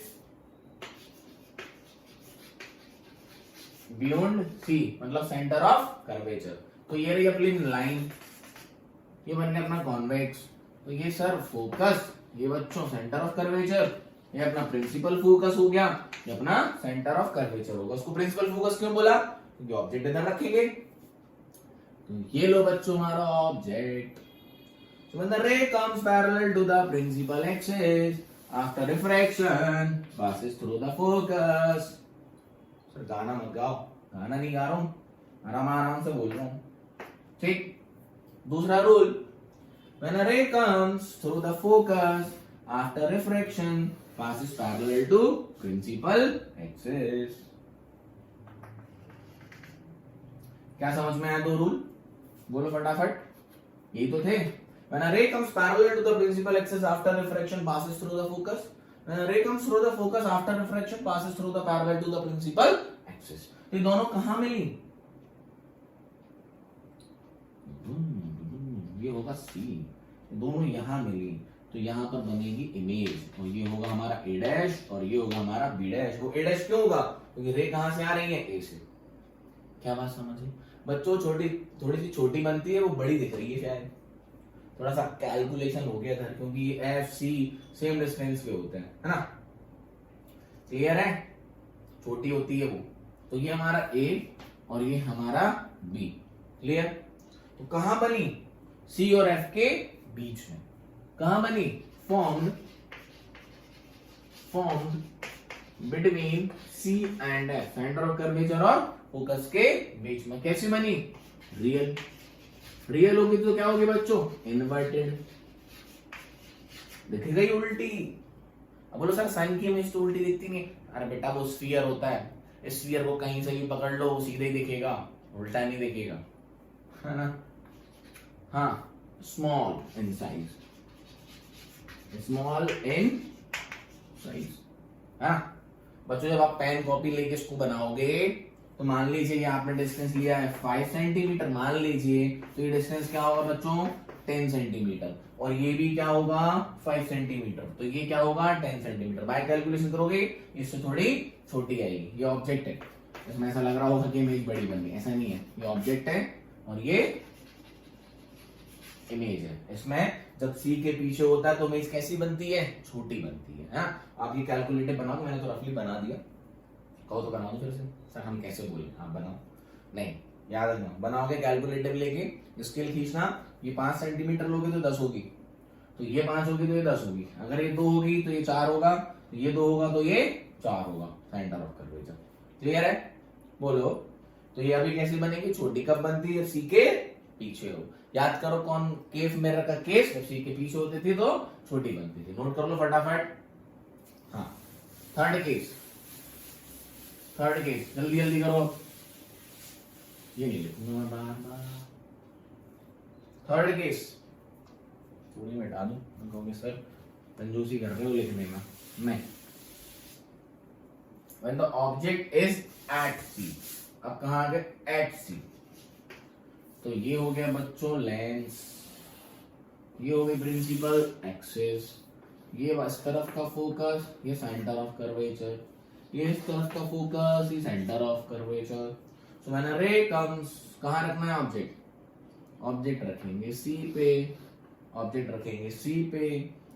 beyond C, मतलब सेंटर ऑफ कर्वेचर। तो ये रही अपनी लाइन, ये बन गया अपना कॉन्वेक्स। तो ये सर फोकस, ये बच्चों सेंटर ऑफ कर्वेचर, ये अपना प्रिंसिपल फोकस हो गया, ये अपना सेंटर ऑफ कर्वेचर होगा। उसको प्रिंसिपल फोकस क्यों बोला, क्योंकि ऑब्जेक्ट इधर रखेंगे। तो ये लो बच्चों हमारा object. So when the ray comes parallel to the principal axis after refraction passes through the focus। Sir गाना मत गाओ, गाना नहीं गा रहा हूं, आराम आराम से बोल रहा हूं, ठीक। दूसरा rule, when a ray comes through the focus after refraction passes parallel to principal axis। क्या समझ में आया दो रूल, बोलो फटाफट, यही तो थे। When a ray comes parallel to the principal axis after refraction passes through the focus, when a ray comes through the focus after refraction passes through the parallel to the principal axis। ये दोनों कहां मिली, ये होगा सी, दोनों यहां मिली, तो यहां पर बनेगी इमेज, और ये होगा हमारा ए डैश और ये होगा हमारा बी डैश। वो ए डैश क्यों होगा, क्योंकि रे कहां से आ रही है, ए से। क्या बात समझे बच्चों, छोटी थोड़ी सी छोटी बनती है, वो बड़ी दिख रही है शायद, थोड़ा सा कैलकुलेशन हो गया था, क्योंकि एफ सी सेम डिस्टेंस पे होते हैं, है ना। क्लियर है, छोटी होती है वो। तो ये हमारा ए और ये हमारा बी, क्लियर। तो कहां बनी, सी और एफ के बीच में, कहां बनी, formed between C and F, center of curvature और फोकस के बीच में। कैसी बनी, रियल। रियल होगी तो क्या होगी बच्चों, इन्वर्टेड, दिखेगा ही उल्टी। अब बोलो सर साइन की इमेज तो उल्टी दिखती नहीं। अरे बेटा वो स्फीयर होता है, इस स्फीयर को कहीं से भी पकड़ लो सीधे ही दिखेगा, उल्टा नहीं दिखेगा, है ना। हाँ, small in size, small in size, हाँ बच्चों। जब आप पेन कॉपी लेके इसको बनाओगे तो मान लीजिए ये आपने डिस्टेंस लिया है 5 सेंटीमीटर, मान लीजिए, तो ये डिस्टेंस क्या होगा बच्चों, 10 सेंटीमीटर, और ये भी क्या होगा 5 सेंटीमीटर, तो ये क्या होगा 10 सेंटीमीटर। बाय कैलकुलेशन करोगे इससे थोड़ी छोटी आएगी। ये ऑब्जेक्ट है, इसमें ऐसा लग रहा होगा कि इमेज बड़ी बन गई, ऐसा नहीं है, ये ऑब्जेक्ट है और ये इमेज है। इसमें जब सी के पीछे होता है तो इमेज कैसी बनती है, छोटी बनती है, हाँ? आप ये कैलकुलेटर बनाओ, मैंने तो रफली बना दिया, कहो तो बना दो फिर से। सर हम कैसे बोले, आप बनाओ, नहीं याद रखना, बनाओगे कैलकुलेटर लेके, स्केल खींचना, ये 5 सेंटीमीटर लोगे तो 10 होगी, तो ये 5 होगी तो ये 10 होगी, अगर ये 2 होगी तो ये 4 होगा, तो ये 2 होगा तो ये 4 होगा, सेंटर ऑफ कर्वेचर। क्लियर है, बोलो। तो ये अभी कैसे बनेगी, छोटी कब बनती है, सी के पीछे हो। याद करो कौन केफ मिरर का केस, जब सी के पीछे होती थी तो छोटी बनती थी, नोट कर लो फटाफट। हाँ, थर्ड केस जल्दी जल्दी करो, ये नहीं लिखूंगा बार। थर्ड केस थोड़ी मिटा दूं, कहोगे सर कंजूसी कर रहे हो लिखने में, नहीं। When the object is at C, अब कहां आ गए, at C, तो ये हो गया बच्चों लेंस, ये हो गई प्रिंसिपल एक्सिस, ये इस तरफ का फोकस, ये सेंटर ऑफ कर्वेचर, ये इस तरफ का फोकस, ये centre of curvature. So when a ray comes, कहाँ रखना है ऑब्जेक्ट? ऑब्जेक्ट रखेंगे सी पे, ऑब्जेक्ट रखेंगे सी पे।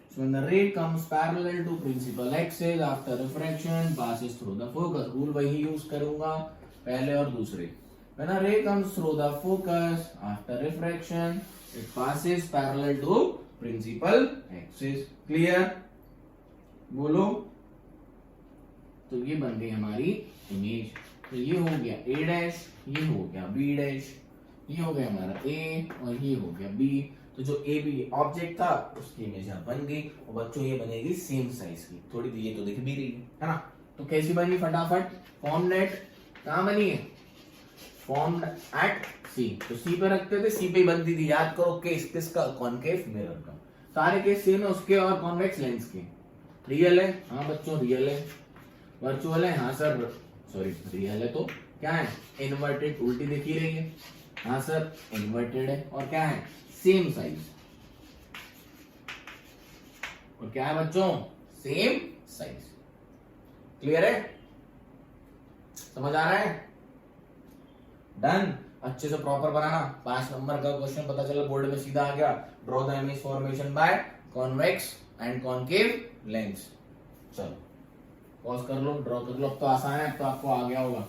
So when the ray comes parallel to principal axis after refraction passes through the focus, rule वही यूज करूंगा पहले और दूसरे। When a ray comes through the focus after refraction, it passes parallel to principal axis. Clear? बोलो। तो ये बन गई हमारी इमेज। तो ये हो गया ए डैश, ये हो गया बी डैश, ये हो गया हमारा ए और ये हो गया बी। तो जो ए बी ऑब्जेक्ट था उसकी इमेज यहाँ बन गई और बच्चों ये बनेगी सेम साइज की, थोड़ी ये तो दिख भी रही है ना। तो कैसी बनी फटाफट? फॉर्म्ड एट, कहाँ बनी है? फॉर्म्ड एट सी। तो सी पे रखते थे, सी पे ही बनती थी। याद करो केस किसका? कॉनकेव मिरर का। सारे केस सेम है उसके और कॉन्वेक्स लेंस के। रियल है? हाँ बच्चों रियल है। वर्चुअल है? हाँ सर सॉरी रियल है। तो क्या है? इन्वर्टेड, उल्टी दिख ही रही है। हाँ सर इन्वर्टेड है। और क्या है? Same size. और क्या है बच्चों? Same size. क्लियर है? समझ आ रहा है? डन। अच्छे से प्रॉपर बनाना। 5 नंबर का क्वेश्चन पता चला बोर्ड में सीधा आ गया। Draw the image formation by convex and concave lens. चलो पॉज कर लो, ड्रॉ कर लो। अब तो आसान है, अब तो आपको आ गया होगा।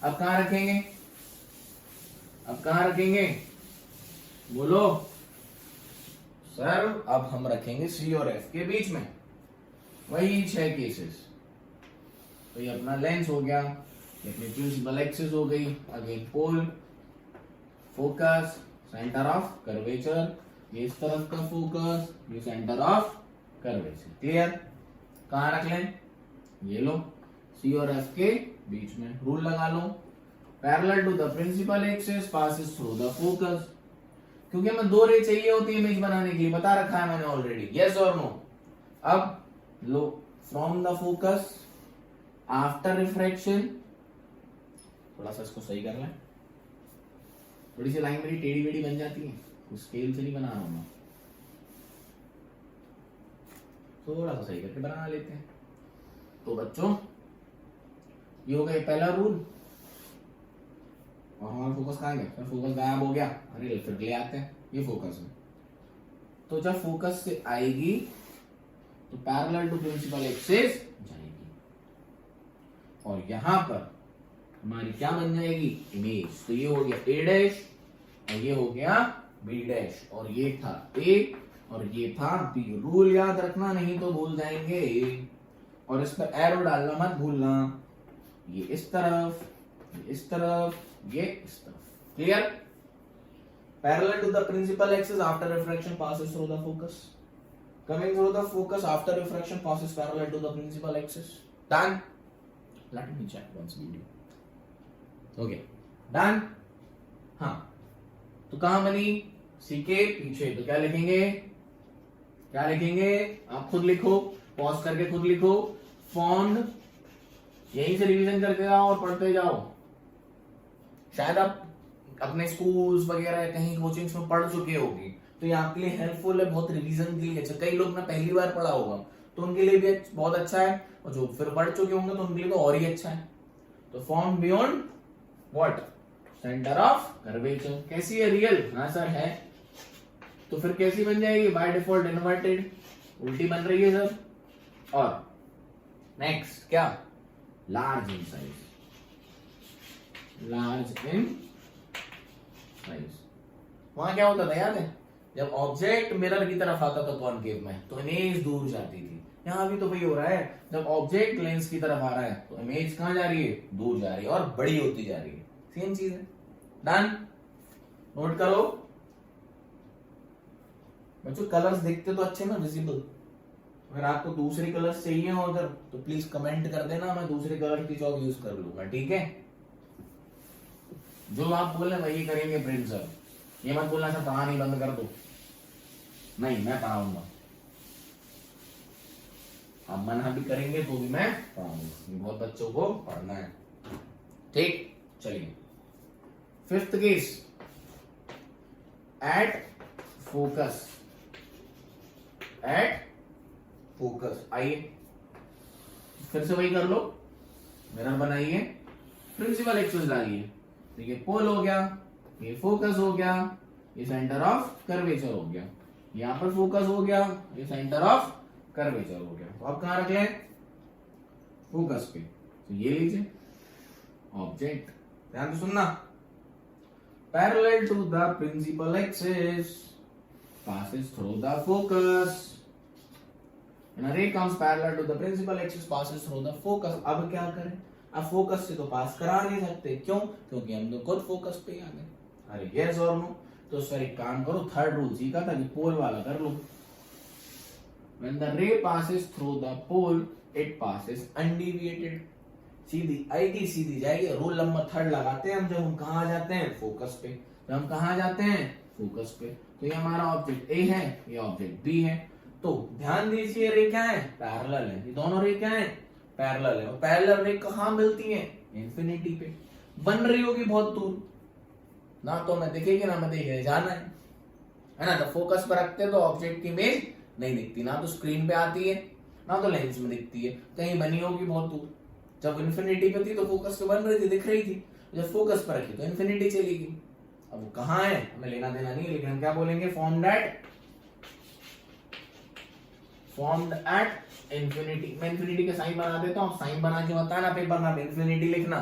अब कहां रखेंगे? अब कहां रखेंगे? बोलो सर। अब हम रखेंगे सी और एफ के बीच में, वही 6 केसेस। तो ये अपना लेंस हो गया, ये अपनी प्रिंसिपल एक्सिस हो गई, again pole, focus, center of curvature, ये इस तरफ का फोकस, ये सेंटर ऑफ कर्वेचर। क्लियर? कहां रख लें? ये लो सी और एफ के बीच में। रूल लगा लो, parallel to the principal axis passes through the focus. क्योंकि हमें 2 रे चाहिए होती है इमेज बनाने के लिए, बता रखा है मैंने ऑलरेडी। यस और नो? अब लो from the focus after refraction, थोड़ा सा इसको सही कर लें। थोड़ी सी लाइन मेरी टेढ़ी मेढ़ी बन जाती है, कुछ स्केल से नहीं बना रहा हूं मैं, थोड़ा सा सही करके बना लेते हैं। तो बच्चों ये हो गया पहला रूल। और हमारा फोकस कहाँ गया? फोकस गायब हो गया। अरे फिर ले आते हैं, ये फोकस है। तो जब फोकस से आएगी तो पैरेलल टू प्रिंसिपल एक्सिस जाएगी और यहां पर हमारी क्या बन जाएगी? इमेज। तो ये हो गया ए डैश और ये हो गया बी डैश, और ये था ए और ये था बी। रूल याद रखना, नहीं तो भूल जाएंगे। और इस पर एरो डालना मत भूलना। ये इस तरफ, ये इस तरफ, ये इस तरफ। Clear? Parallel to the principal axis after refraction passes through the focus, coming through the focus after refraction passes parallel to the principal axis. Done? Let me check once video. Okay done. हाँ तो कहां बनी? सी के पीछे। तो क्या लिखेंगे? क्या लिखेंगे? आप खुद लिखो, पॉज करके खुद लिखो। फॉर्म्ड, यहीं से रिवीजन करके जाओ और पढ़ते जाओ। शायद आप अपने स्कूल्स वगैरह कहीं कोचिंग्स में पढ़ चुके होंगे, तो ये आपके लिए हेल्पफुल है बहुत रिवीजन के लिए। अच्छा कई लोग ना पहली बार पढ़ा होगा तो उनके लिए भी बहुत अच्छा है, और जो फिर पढ़ चुके होंगे तो उनके लिए तो और ही अच्छा है। तो form beyond what? Centre of curvature. कैसी है? रियल? हाँ सर है। तो फिर कैसी बन जाएगी? बाय डिफॉल्ट इन्वर्टेड, उल्टी बन रही है सर। और नेक्स्ट क्या? Large in size, large in size. वहां क्या होता था याद है? जब ऑब्जेक्ट मिरर की तरफ आता था कॉनकेव में तो इमेज दूर जाती थी। यहां भी तो वही हो रहा है, जब ऑब्जेक्ट लेंस की तरफ आ रहा है तो इमेज कहां जा रही है? दूर जा रही है और बड़ी होती जा रही है। सेम चीज है। डन? नोट करो बच्चों। कलर्स दिखते तो अच्छे ना, विजिबल। अगर आपको दूसरे कलर्स चाहिए हो अगर तो प्लीज कमेंट कर देना, मैं दूसरे कलर की चौक यूज कर लूंगा। ठीक है? जो आप बोले वही करेंगे प्रिंस सर। ये मत बोलना सर पढ़ानी बंद कर दो। नहीं, मैं पढ़ाऊंगा। आप मना भी करेंगे तो भी मैं पढ़ाऊंगा। बहुत बच्चों को पढ़ना है। ठीक, चलिए 5th case. At focus, at focus. आइए फिर से वही कर लो, मिरर बनाइए, प्रिंसिपल एक्सिस डालिए। तो ये पोल हो गया, ये फोकस हो गया, ये सेंटर ऑफ कर्वेचर हो गया, यहाँ पर फोकस हो गया, ये सेंटर ऑफ कर्वेचर हो गया। तो अब कहां रख लें? फोकस पे। तो ये लीजिए ऑब्जेक्ट, ध्यान से सुनना, parallel to the principal axis passes through the focus. When a ray comes parallel to the principal axis passes through the focus. अब क्या करें? अब फोकस से तो पास करा नहीं सकते, क्यों? क्योंकि हम लोग खुद फोकस पे आ गए। अरे यस और नो? तो सर एक काम करो, थर्ड रूल सीखा था कि पोल वाला कर लो। When the ray passes through the pole, it passes undeviated. सीधी आएगी सीधी जाएगी। रूल नंबर थर्ड लगाते हैं हम जब हम कहा जाते हैं? फोकस पे। जब हम कहा जाते हैं? फोकस पे। तो ये हमारा ऑब्जेक्ट ए है, ये ऑब्जेक्ट बी है। तो ध्यान दीजिए, रे क्या है? पैरेलल है। ये दोनों रे क्या है? पैरेलल है। और पैरेलल रे कहाँ मिलती है? इंफिनिटी पे। बन रही होगी बहुत दूर, ना तो हमें दिखेगी ना हमें देखे जाना है ना। तो फोकस पर रखते हैं तो ऑब्जेक्ट की इमेज नहीं दिखती, ना तो स्क्रीन पे आती है ना तो लेंस में दिखती है, कहीं बनी होगी बहुत दूर। जब इन्फिनिटी पे थी तो फोकस पे बन रही थी, दिख रही थी। जब फोकस पर रखी तो इन्फिनिटी चली गई। अब वो कहाँ है हमें लेना देना नहीं, लेकिन हम क्या बोलेंगे? Formed at infinity. मैं इंफिनिटी का साइन बना देता हूँ, साइन बना के बताना पेपर में, इंफिनिटी लिखना।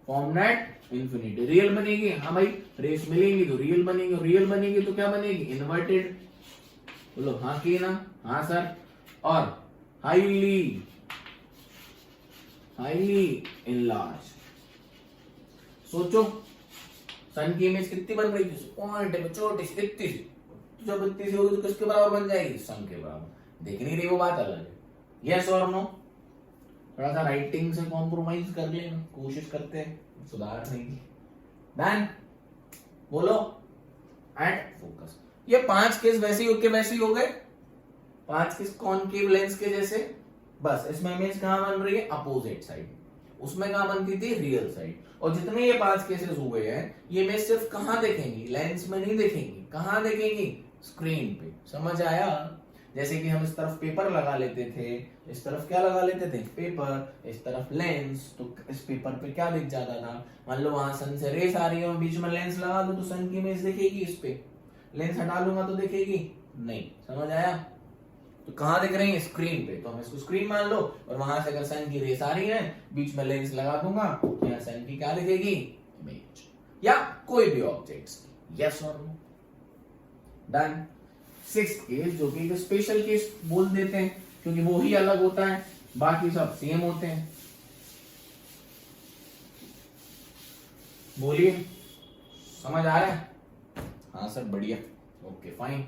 Formed at infinity. रियल बनेगी, हाँ भाई, रेस मिलेंगी तो रियल बनेगी, रियल बनेगी तो क्या बनेगी? इन्वर्टेड। बोलो हाँ की ना? हाँ सर। और हाईली इनलार्ज। सोचो सन की इमेज कितनी बन रही थी? पॉइंट में छोटी सी, इतनी सी। तो जब इतनी सी होगी तो किसके बराबर बन जाएगी? सन के बराबर। देख नहीं रही वो बात अलग है। यस और नो? थोड़ा सा राइटिंग से कॉम्प्रोमाइज कर लेना, कोशिश करते हैं सुधारने की। डन? बोलो एट फोकस। ये 5 केस वैसे ही हो गए। 5 केस कॉनकेव लेंस के जैसे। बस इसमें इमेज कहां बन रही है? Opposite side. उसमें कहां बनती थी? Real side. और जितने ये 5 केसेस हुए हैं, ये इमेज सिर्फ कहां देखेंगी? लेंस में नहीं देखेंगी। कहां देखेंगी? स्क्रीन पे। समझ आया? जैसे कि हम इस तरफ पेपर लगा लेते थे, इस तरफ क्या लगा लेते थे? पेपर, इस तरफ लेंस। तो इस पेपर पे क्या दिख जाता था? मान लो वहां सन से रेस आ रही है और बीच में लेंस लगा दो तो सन की इमेज दिखेगी इस पे। लेंस हटा लूंगा तो दिखेगी नहीं। समझ आया? तो कहां दिख रही है? स्क्रीन पे। तो हम इसको स्क्रीन मान लो, और वहां से अगर सन की रेस आ रही है, बीच में लेंस लगा दूंगा तो यहाँ सन की क्या दिखेगी? इमेज, या कोई भी ऑब्जेक्ट्स। यस और नो? डन। 6th केस, जो कि स्पेशल केस बोल देते हैं क्योंकि वो ही अलग होता है, बाकी सब सेम होते हैं। बोलिए, समझ आ रहा है? हाँ सर बढ़िया, okay fine.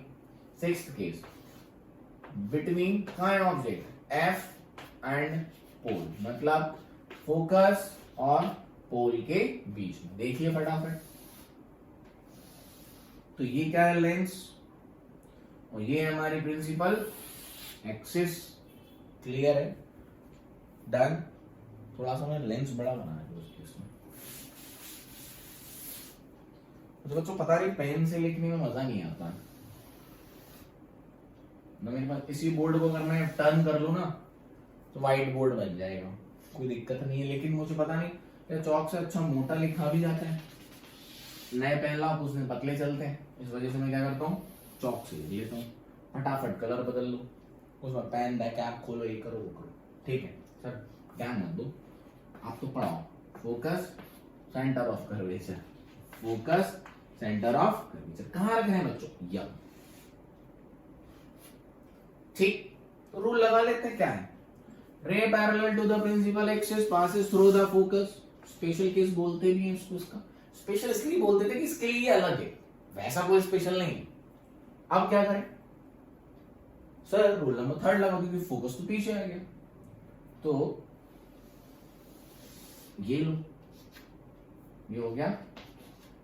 6th case, between kind object F and pole, मतलब फोकस और पोल के बीच में। देखिए फटाफट, तो ये क्या है? लेंस, और ये है हमारी प्रिंसिपल एक्सिस। क्लियर है? डन। थोड़ा सा मैंने लेंस बड़ा बनाया है उसमें। तो बच्चों पता नहीं, पेन से लिखने में मजा नहीं आता ना। मेरे पास इसी बोर्ड को अगर मैं टर्न कर लूं ना तो व्हाइट बोर्ड बन जाएगा, कोई दिक्कत नहीं है। लेकिन मुझे पता नहीं, या चौक से अच्छा मोटा लिखा भी जाता है। नए पेन लाओ उसमें पतले चलते हैं, इस वजह से मैं क्या करता हूँ, चौक से लिख लेता हूँ। फटाफट कलर बदल लो, उसमें पेन बैक ऐप खोलो, ये करो वो करो। ठीक है सर, ध्यान मत दो, आप तो पढ़ाओ। Focus, center of curvature, focus, center of curvature कहां रख रहे हैं बच्चों? यह ठीक। तो रूल लगा लेते हैं, क्या है? Ray parallel to the principal axis passes through the focus. Special case बोलते भी हैं इसको। इसका स्पेशल इसलिए बोलते थे कि इसके लिए अलग है, वैसा कोई स्पेशल नहीं है। अब क्या करें सर? रूल नंबर 3 लगा, क्योंकि फोकस तो पीछे आ गया। तो ये लो, ये हो गया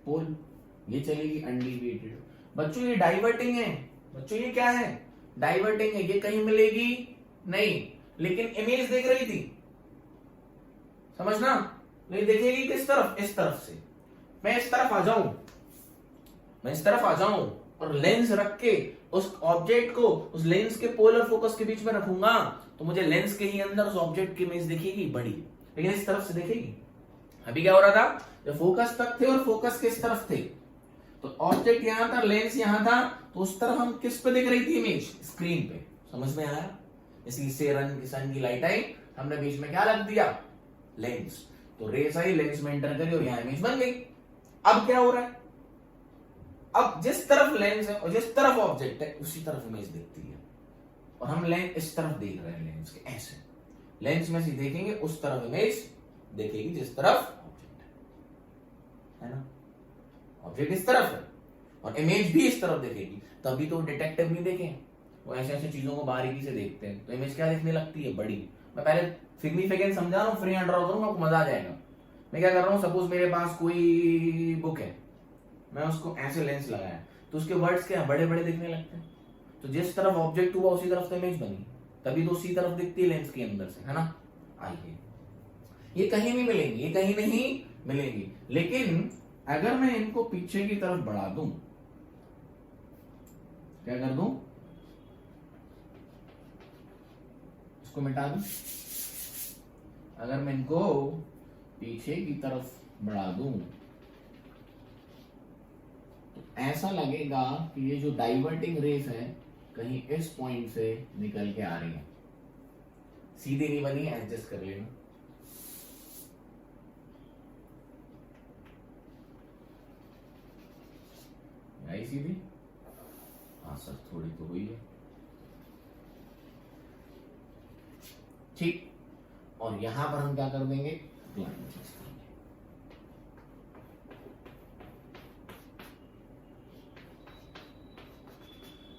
पोल, ये चलेगी अनडिविएटेड। बच्चों ये डाइवर्टिंग है, बच्चों ये क्या है? डाइवर्टिंग है। ये कहीं मिलेगी नहीं, लेकिन इमेज देख रही थी, समझना? नहीं देखेगी किस तरफ? इस तरफ से। मैं इस तरफ आ जाऊं, मैं इस तरफ आ जाऊं और लेंस रख के उस ऑब्जेक्ट को उस लेंस के पोलर फोकस के बीच में रखूंगा तो मुझे लेंस के ही अंदर उस ऑब्जेक्ट की इमेज दिखेगी बड़ी, लेकिन इस तरफ से दिखेगी। अभी क्या हो रहा था, जब फोकस तक थे और फोकस किस तरफ थे, तो ऑब्जेक्ट यहां था, लेंस यहां था, तो उस तरफ हम किस पे दिख रही थी इमेज, स्क्रीन पे। समझ में आया? इसी से सन की लाइट आई, हमने बीच में क्या रख दिया, लेंस, तो रेस आई, लेंस में एंटर करी और यहां इमेज बन गई। अब क्या हो रहा है, अब जिस तरफ लेंस है और जिस तरफ ऑब्जेक्ट है उसी तरफ इमेज दिखती है, और हम लेंस इस तरफ देख रहे हैं, लेंस के ऐसे, लेंस में से देखेंगे उस तरफ इमेज देखेगी जिस तरफ ऑब्जेक्ट है ना, ऑब्जेक्ट इस तरफ है और इमेज भी इस तरफ देखेगी। तभी तो डिटेक्टिव नहीं देखे, वो ऐसे ऐसे चीजों को बारीकी से देखते हैं, तो इमेज क्या दिखने लगती है, बड़ी। मैं पहले सिग्निफिकेंस समझा रहा हूँ, फ्री हैंड ड्रॉ करूंगा, आपको मजा आ जाएगा। मैं क्या कर रहा हूँ, सपोज मेरे पास कोई बुक है, मैं उसको ऐसे लेंस लगाया तो उसके वर्ड्स क्या बड़े बड़े दिखने लगते हैं, तो जिस तरफ ऑब्जेक्ट हुआ उसी तरफ तो इमेज बनी, तभी तो उसी तरफ दिखती है लेंस के अंदर से, है ना। आइए, ये कहीं नहीं मिलेंगी, ये कहीं नहीं मिलेंगी, लेकिन अगर मैं इनको पीछे की तरफ बढ़ा दूं, क्या कर दूं, इसको मिटा दूं, अगर मैं इनको पीछे की तरफ बढ़ा दूं तो ऐसा लगेगा कि ये जो डाइवर्टिंग रेस है कहीं इस पॉइंट से निकल के आ रही है, सीधी नहीं बनी, एडजस्ट कर लेना। आई सीधी, हाँ सर थोड़ी तो हुई है, ठीक। और यहां पर हम क्या कर देंगे,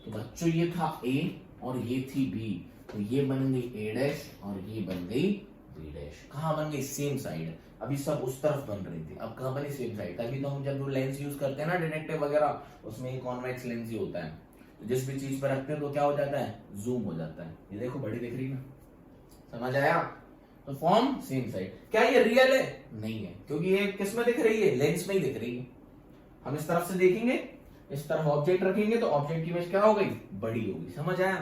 तो बच्चों ये था ए और ये थी बी, तो ये बन गई ए डैश और ये बन गई बी डैश। कहां बन गई, सेम साइड। अभी सब उस तरफ बन रही थी, अब कहां बनी, सेम साइड। तभी तो हम जब लेंस यूज करते हैं ना डिटेक्टिव वगैरह, उसमें कॉन्वेक्स लेंस ही होता है, तो जिस भी चीज पर रखते हैं तो क्या हो जाता है, जूम हो जाता है। ये देखो बड़ी दिख रही ना, समझ आया, तो फॉर्म सेम साइड। क्या ये रियल है, नहीं है, क्योंकि ये किस में दिख रही है, लेंस में ही दिख रही है। हम इस तरफ से देखेंगे, इस तरफ ऑब्जेक्ट रखेंगे तो ऑब्जेक्ट की इमेज क्या हो गई, बड़ी होगी। समझ आया?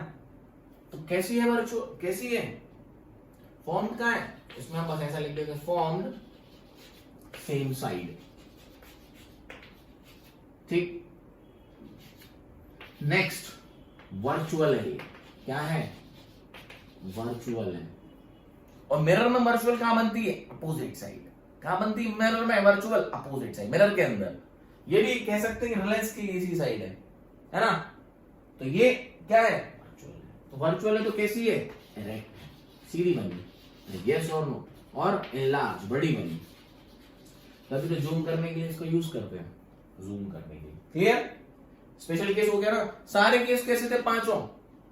तो कैसी है वर्चुअल, कैसी है, फॉर्म्ड का है, इसमें हम बस ऐसा लिख देंगे, फॉर्म्ड सेम साइड, ठीक। नेक्स्ट वर्चुअल है, क्या है, वर्चुअल है। और मिरर में वर्चुअल कहां बनती है, अपोजिट साइड। कहां बनती है मिरर में, वर्चुअल अपोजिट साइड, मिरर के अंदर। ये भी कह सकते हैं रिलायंस की इसी साइड है ना। तो ये क्या है, वर्चुअल है। तो वर्चुअल है तो कैसी है, इरेक्ट, सीधी बनी, यस और नो, और एनलार्ज, बड़ी बनी। तभी तो जूम करने के लिए इसको यूज करते हैं, जूम करने के लिए। क्लियर? स्पेशल केस हो गया ना। सारे केस कैसे थे, पांचों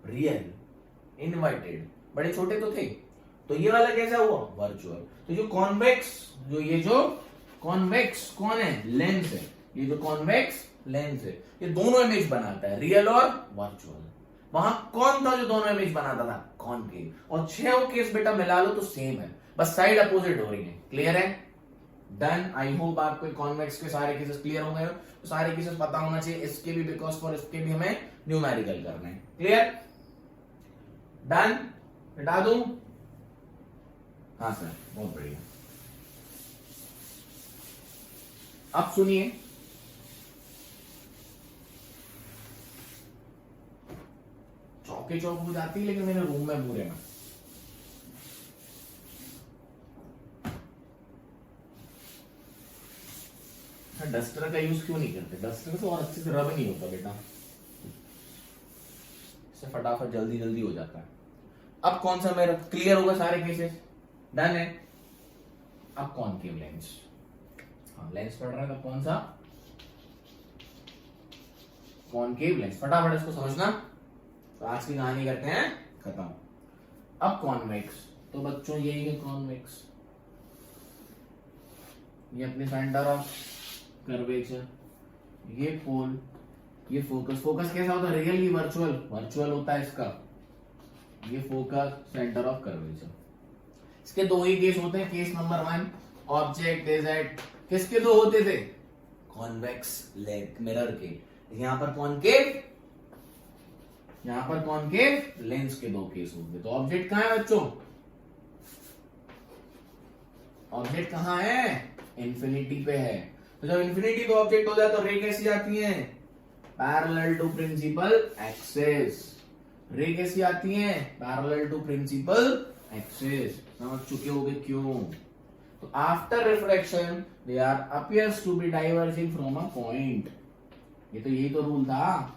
रियल, इनवर्टेड, बड़े छोटे तो थे। तो ये वाला कैसा हुआ, वर्चुअल। तो जो कॉन्वेक्स, ये जो कॉन्वेक्स कौन है, लेंस है। ये जो कॉन्वेक्स लेंस है ये दोनों इमेज बनाता है, रियल और वर्चुअल। वहां कौन था जो दोनों इमेज बनाता था, कॉनकेव। और 6 केस बेटा मिला लो तो सेम है, बस साइड अपोजिट हो रही है। क्लियर है? डन। आई होप आपको कॉन्वेक्स के सारे केसेस क्लियर हो गए। तो सारे केसेस पता होना चाहिए, इसके भी, बिकॉज फॉर इसके भी हमें न्यूमेरिकल करना है। क्लियर? डन। हटा दूं? हाँ सर, बहुत बढ़िया। अब सुनिए, चौके चौक हो जाती है लेकिन मेरे रूम में पूरे में डस्टर का यूज क्यों नहीं करते, डस्टर से और अच्छे से रब नहीं होता बेटा, इससे फटाफट जल्दी जल्दी हो जाता है। अब कौन सा मेरा क्लियर होगा, सारे केसेस डन है। अब कॉनकेव लेंस, हाँ लेंस पढ़ रहा है तो कौन सा, कॉनकेव लेंस। फटाफट इसको समझना। तो आज की कहानी करते हैं खत्म। अब कॉन्वेक्स, तो बच्चों यही है कॉन्वेक्स, ये अपने सेंटर ऑफ कर्वेचर, ये पोल, ये फोकस। फोकस कैसा होता है, रियल की वर्चुअल, वर्चुअल होता है इसका। ये फोकस, सेंटर ऑफ कर्वेचर। इसके दो ही केस होते हैं। Case number 1, object is at, किसके दो होते थे, कॉन्वेक्स लेग मिरर के। यहां पर कॉनकेव लेंस के दो केस होंगे। तो ऑब्जेक्ट कहां है बच्चों? ऑब्जेक्ट कहां है? इन्फिनिटी पे है। तो जब इन्फिनिटी पे ऑब्जेक्ट हो जाए तो रे कैसी जाती है? Parallel to principal axis. Ray कैसी आती है? Parallel to principal axis. समझ चुके होगे क्यों? तो after refraction they are appears to be diverging from a point. यही तो रूल था।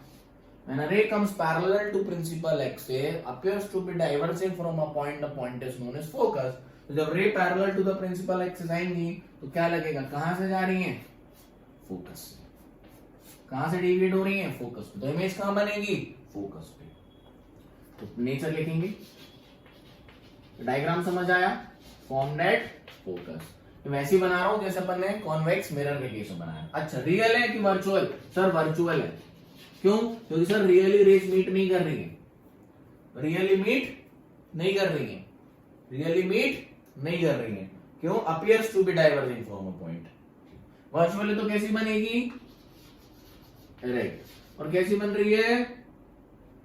When a ray comes parallel to principal axis, appears to be diverging from a point, the point is known as focus. तो जब ray parallel to the principal axis आएंगी तो क्या लगेगा? कहां से जा रही है? फोकस से। कहां से डेविएट हो रही है? फोकस पे। तो इमेज कहां बनेगी? फोकस पे। तो नेचर लिखेंगे। डायग्राम समझ आया? Form at focus. वैसे ही बना रहा हूं जैसे अपन ने कॉन्वेक्स मिरर के केस में बनाया। अच्छा, रियल है कि वर्चुअल? सर वर्चुअल है। क्यों? क्योंकि सर रियली रेज मीट नहीं कर रही है। रियली मीट नहीं कर रही है। रियली मीट नहीं कर रही है। क्यों? Appears to be diverging from a point. Virtually तो कैसी बनेगी? राइट। और कैसी बन रही है?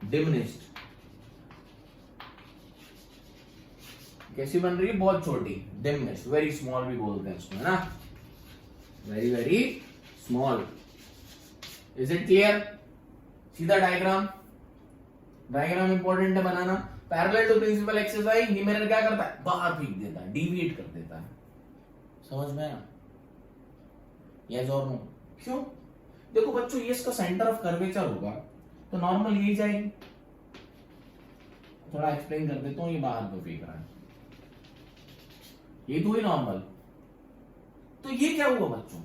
डिमिनिश्ड। कैसी बन रही है? बहुत छोटी, डिमिनिश्ड, वेरी स्मॉल भी बोलते हैं उसको, है ना? Very very small. Is it clear? सीधा डायग्राम इंपॉर्टेंट है बनाना। पैरेलल टू प्रिंसिपल एक्सिस आई, ये मिरर क्या करता है? बाहर फेंक देता है, डिविएट कर देता है। समझ में आया? यस और नो? क्यों? देखो बच्चों, ये इसका सेंटर ऑफ कर्वेचर होगा तो नॉर्मल यही जाएगी। थोड़ा एक्सप्लेन कर देता हूं। ये बाहर को फेंक रहा है, ये तो ही नॉर्मल। तो ये क्या हुआ बच्चों?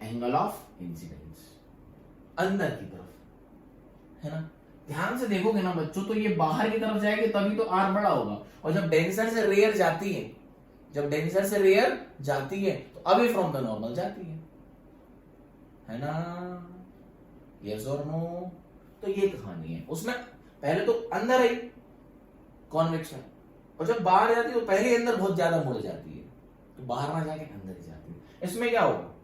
एंगल ऑफ इंसिडेंस अंदर की तरफ, है ना? ध्यान से देखोगे ना बच्चों, तो ये बाहर की तरफ जाएगी तभी तो आर बड़ा होगा। और जब डेंसर से रेयर जाती है, तो अवे फ्रॉम द नॉर्मल जाती है ना? यस और नो? तो ये कहानी है। उसमें पहले तो अंदर आई कॉन्वेक्स में, और जब बाहर जाती है तो पहले अंदर बहुत ज्यादा मुड़ जाती है, तो बाहर ना जाके अंदर ही जाती है। इसमें क्या होगा?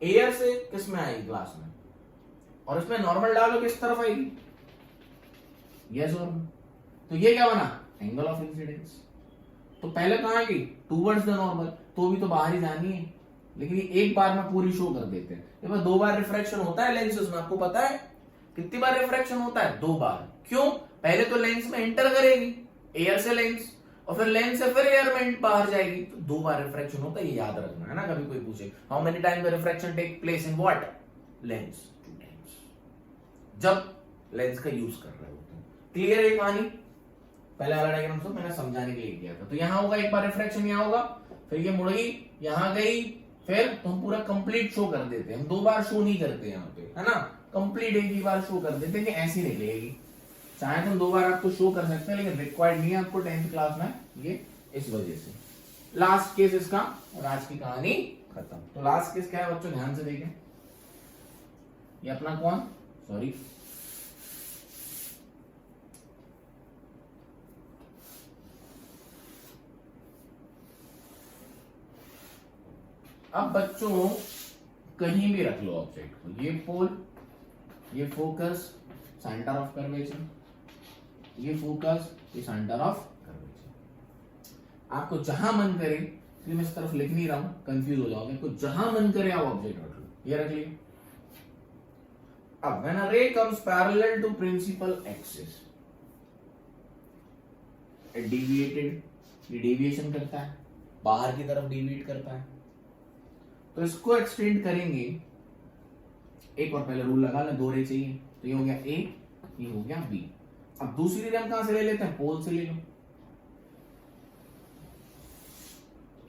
एयर से किस में आएगी? ग्लास में। और इसमें नॉर्मल डालो किस तरफ आएगी? यस और नो? तो ये क्या बना? Angle of incidence. तो पहले कहां आएगी? टूवर्ड्स द नॉर्मल, तो भी तो बाहर ही जानी है। लेकिन ये एक बार में पूरी शो कर देते हैं। ये बस 2 बार रिफ्रैक्शन होता है लेंसेज में, आपको पता है? कितनी बार रिफ्रैक्शन होता है? 2 बार। क्यों? पहले तो लेंस में एंटर करेगी एयर से लेंस, और फिर लेंस से फिर एयर में बाहर जाएगी। तो 2 बार रिफ्रैक्शन होता है, ये याद रखना, है ना? कभी कोई पूछे how many time the refraction take place in what? Lens. 2 times, जब लेंस का यूज कर रहे होते हैं। क्लियर है कहानी? पहले वाला डायग्राम तो मैंने समझाने के लिए किया था। तो यहां होगा एक बार रिफ्रैक्शन, यहां होगा, फिर ये मुड़ गई, यहां गई, फिर तो हम पूरा कंप्लीट शो कर देते हैं। हम 2 बार शो नहीं करते यहाँ पे, है ना? कंप्लीट एक ही बार शो कर देते हैं कि ऐसी निकलेगी। चाहे तो 2 बार आपको शो कर सकते हैं, लेकिन रिक्वायर्ड नहीं है आपको 10th क्लास में, ये इस वजह से। लास्ट केस इसका, और आज की कहानी खत्म। तो लास्ट केस क्या है बच्चों? ध्यान से देखें। ये अपना कौन? सॉरी, अब बच्चों कहीं भी रख लो ऑब्जेक्ट को। ये पोल, ये फोकस, सेंटर ऑफ कर्वेचर, ये फोकस, ये सेंटर ऑफ कर्वेचर। आपको जहां मन करे, मैं इस तरफ लिख नहीं रहा हूं, कंफ्यूज हो जाओगे। आपको जहां मन करे आप ऑब्जेक्ट रख लो। ये रख लिया। अब when a ray comes parallel to principal axis, it deviated, ये डेविएशन करता है, बाहर की तरफ डिविएट करता है। तो इसको एक्सटेंड करेंगे। एक और पहले रूल लगा लें, 2 रे चाहिए, तो ये हो गया ए, ये हो गया बी। अब दूसरी रे हम कहां से ले लेते हैं? पोल से ले लो।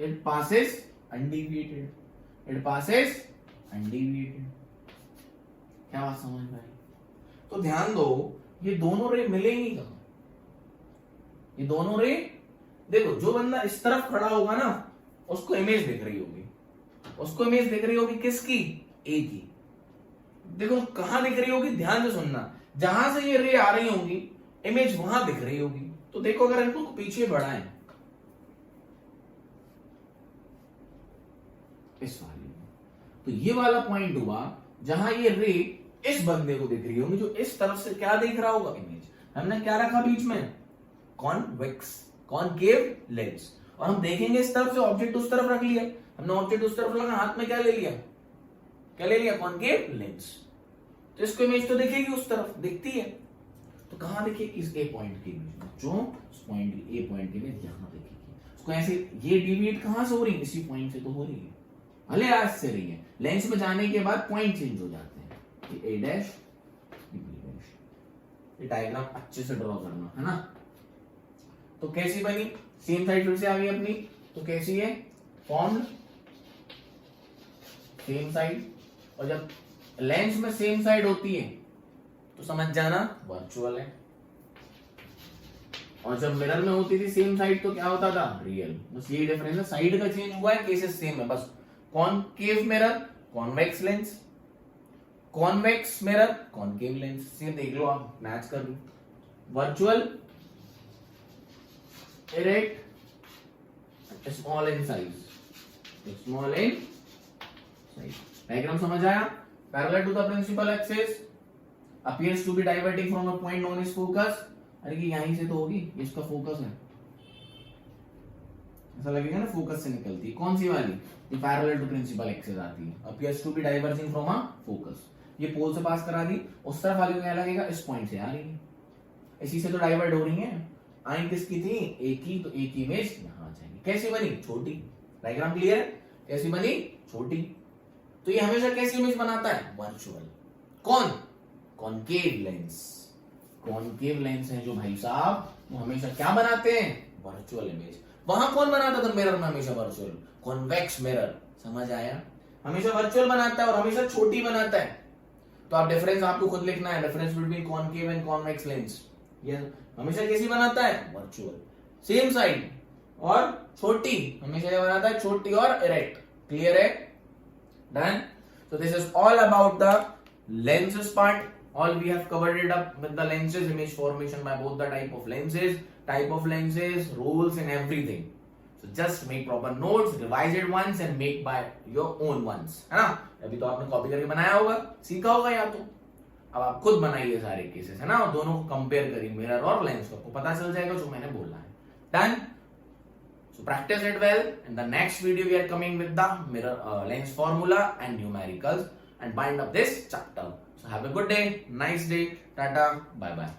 It passes undeviated, it passes undeviated. क्या बात समझ में आई? तो ध्यान दो, ये दोनों रे मिलेंगी कहां? ये दोनों रे, देखो जो बंदा इस तरफ खड़ा होगा ना, उसको इमेज दिख रही होगी, उसको इमेज दिख रही होगी किसकी? ए की। देखो कहां दिख रही होगी, ध्यान से सुनना। जहां से ये रे आ रही होंगी, इमेज वहां दिख रही होगी। तो देखो अगर इनको पीछे बढ़ाएं इस वाली में, तो ये वाला पॉइंट हुआ जहां ये रे इस बंदे को दिख रही होगी, जो इस तरफ से क्या दिख रहा होगा इमेज। हमने क्या रखा बीच में, कॉन्वेक्स कॉनकेव लेंस, और हम देखेंगे इस तरफ से ऑब्जेक्ट उस तरफ रख लिया, हमने ऑब्जेक्ट उस तरफ लगा, हाथ में क्या ले लिया, क्या ले लिया, कॉनकेव लेंस। तो इसको इमेज तो दिखेगी उस तरफ, दिखती है, तो कहां दिखेगी, इस ए पॉइंट की इमेज में, जो उस पॉइंट ए पॉइंट की इमेज यहां दिखेगी। उसको ऐसे ये डिविएट कहां से हो रही है, इसी पॉइंट से तो हो रही है, भले आज से रही है, लेंस में जाने के बाद पॉइंट चेंज हो जाते हैं, ये ए डैश, ये बी डैश। ये डायग्राम अच्छे से ड्रॉ करना है ना। तो कैसी बनी, सेम साइड फिर से आ गई अपनी, तो कैसी है, फॉर्म्ड सेम साइड, और जब लेंस में सेम साइड होती है तो समझ जाना वर्चुअल है, और जब मिरर में होती थी सेम साइड तो क्या होता था, रियल। बस यही डिफरेंस है, साइड का चेंज हुआ है, केसेस सेम है, बस concave mirror convex lens, convex mirror concave lens, से देख लो आप, मैच कर लो। Virtual erect small in size, small in size. Diagram समझ आया। Parallel to the principal axis appears to be diverting from a point known as focus। अरे कि यहीं से तो होगी, इसका फोकस है, ऐसा लगेगा ना, फोकस से निकलती है, कौन सी वाली, ये पैरेलल टू प्रिंसिपल एक्सिस आती है, appears to be diverging from a focus। ये पोल से पास करा दी, उस तरफ वाली को क्या लगेगा, इस पॉइंट से आ रही है, इसी से तो डाइवर्ट हो रही है। आई किसकी थी, एक ही, तो एक इमेज यहां आ जाएगी। कैसी बनी, छोटी। डायग्राम क्लियर, कैसी बनी, छोटी। तो ये हमेशा कैसी इमेज बनाता है, वर्चुअल। कौन, कॉनकेव लेंस। कॉनकेव लेंस है जो भाई साहब, वो हमेशा क्या बनाते हैं, वर्चुअल इमेज। वहां कौन बनाता था मिरर में, हमेशा वर्चुअल, कॉन्वेक्स मिरर। समझ आया, हमेशा वर्चुअल बनाता है और हमेशा छोटी बनाता है। तो आप डिफरेंस आपको खुद लिखना है, difference between concave and convex lens. ये हमेशा कैसी बनाता है, वर्चुअल, सेम साइड, और छोटी, हमेशा क्या बनाता है, छोटी और इरेक्ट। क्लियर है, done. So this is all about the lenses part. All we have covered it up with the lenses, image formation by both the type of lenses, rules and everything. So just make proper notes, revise it once and make by your own ones, है ना। अभी तो आपने कॉपी करके बनाया होगा, सीखा होगा, या तो अब आप खुद बनाइए सारे केसेस, है ना, और दोनों को कंपेयर करिए, मिरर और लेंस को, आपको पता चल जाएगा जो मैंने बोला है। Done. So practice it well. In the next video, we are coming with the mirror lens formula and numericals and bind up this chapter. So have a good day, nice day, tata, bye bye.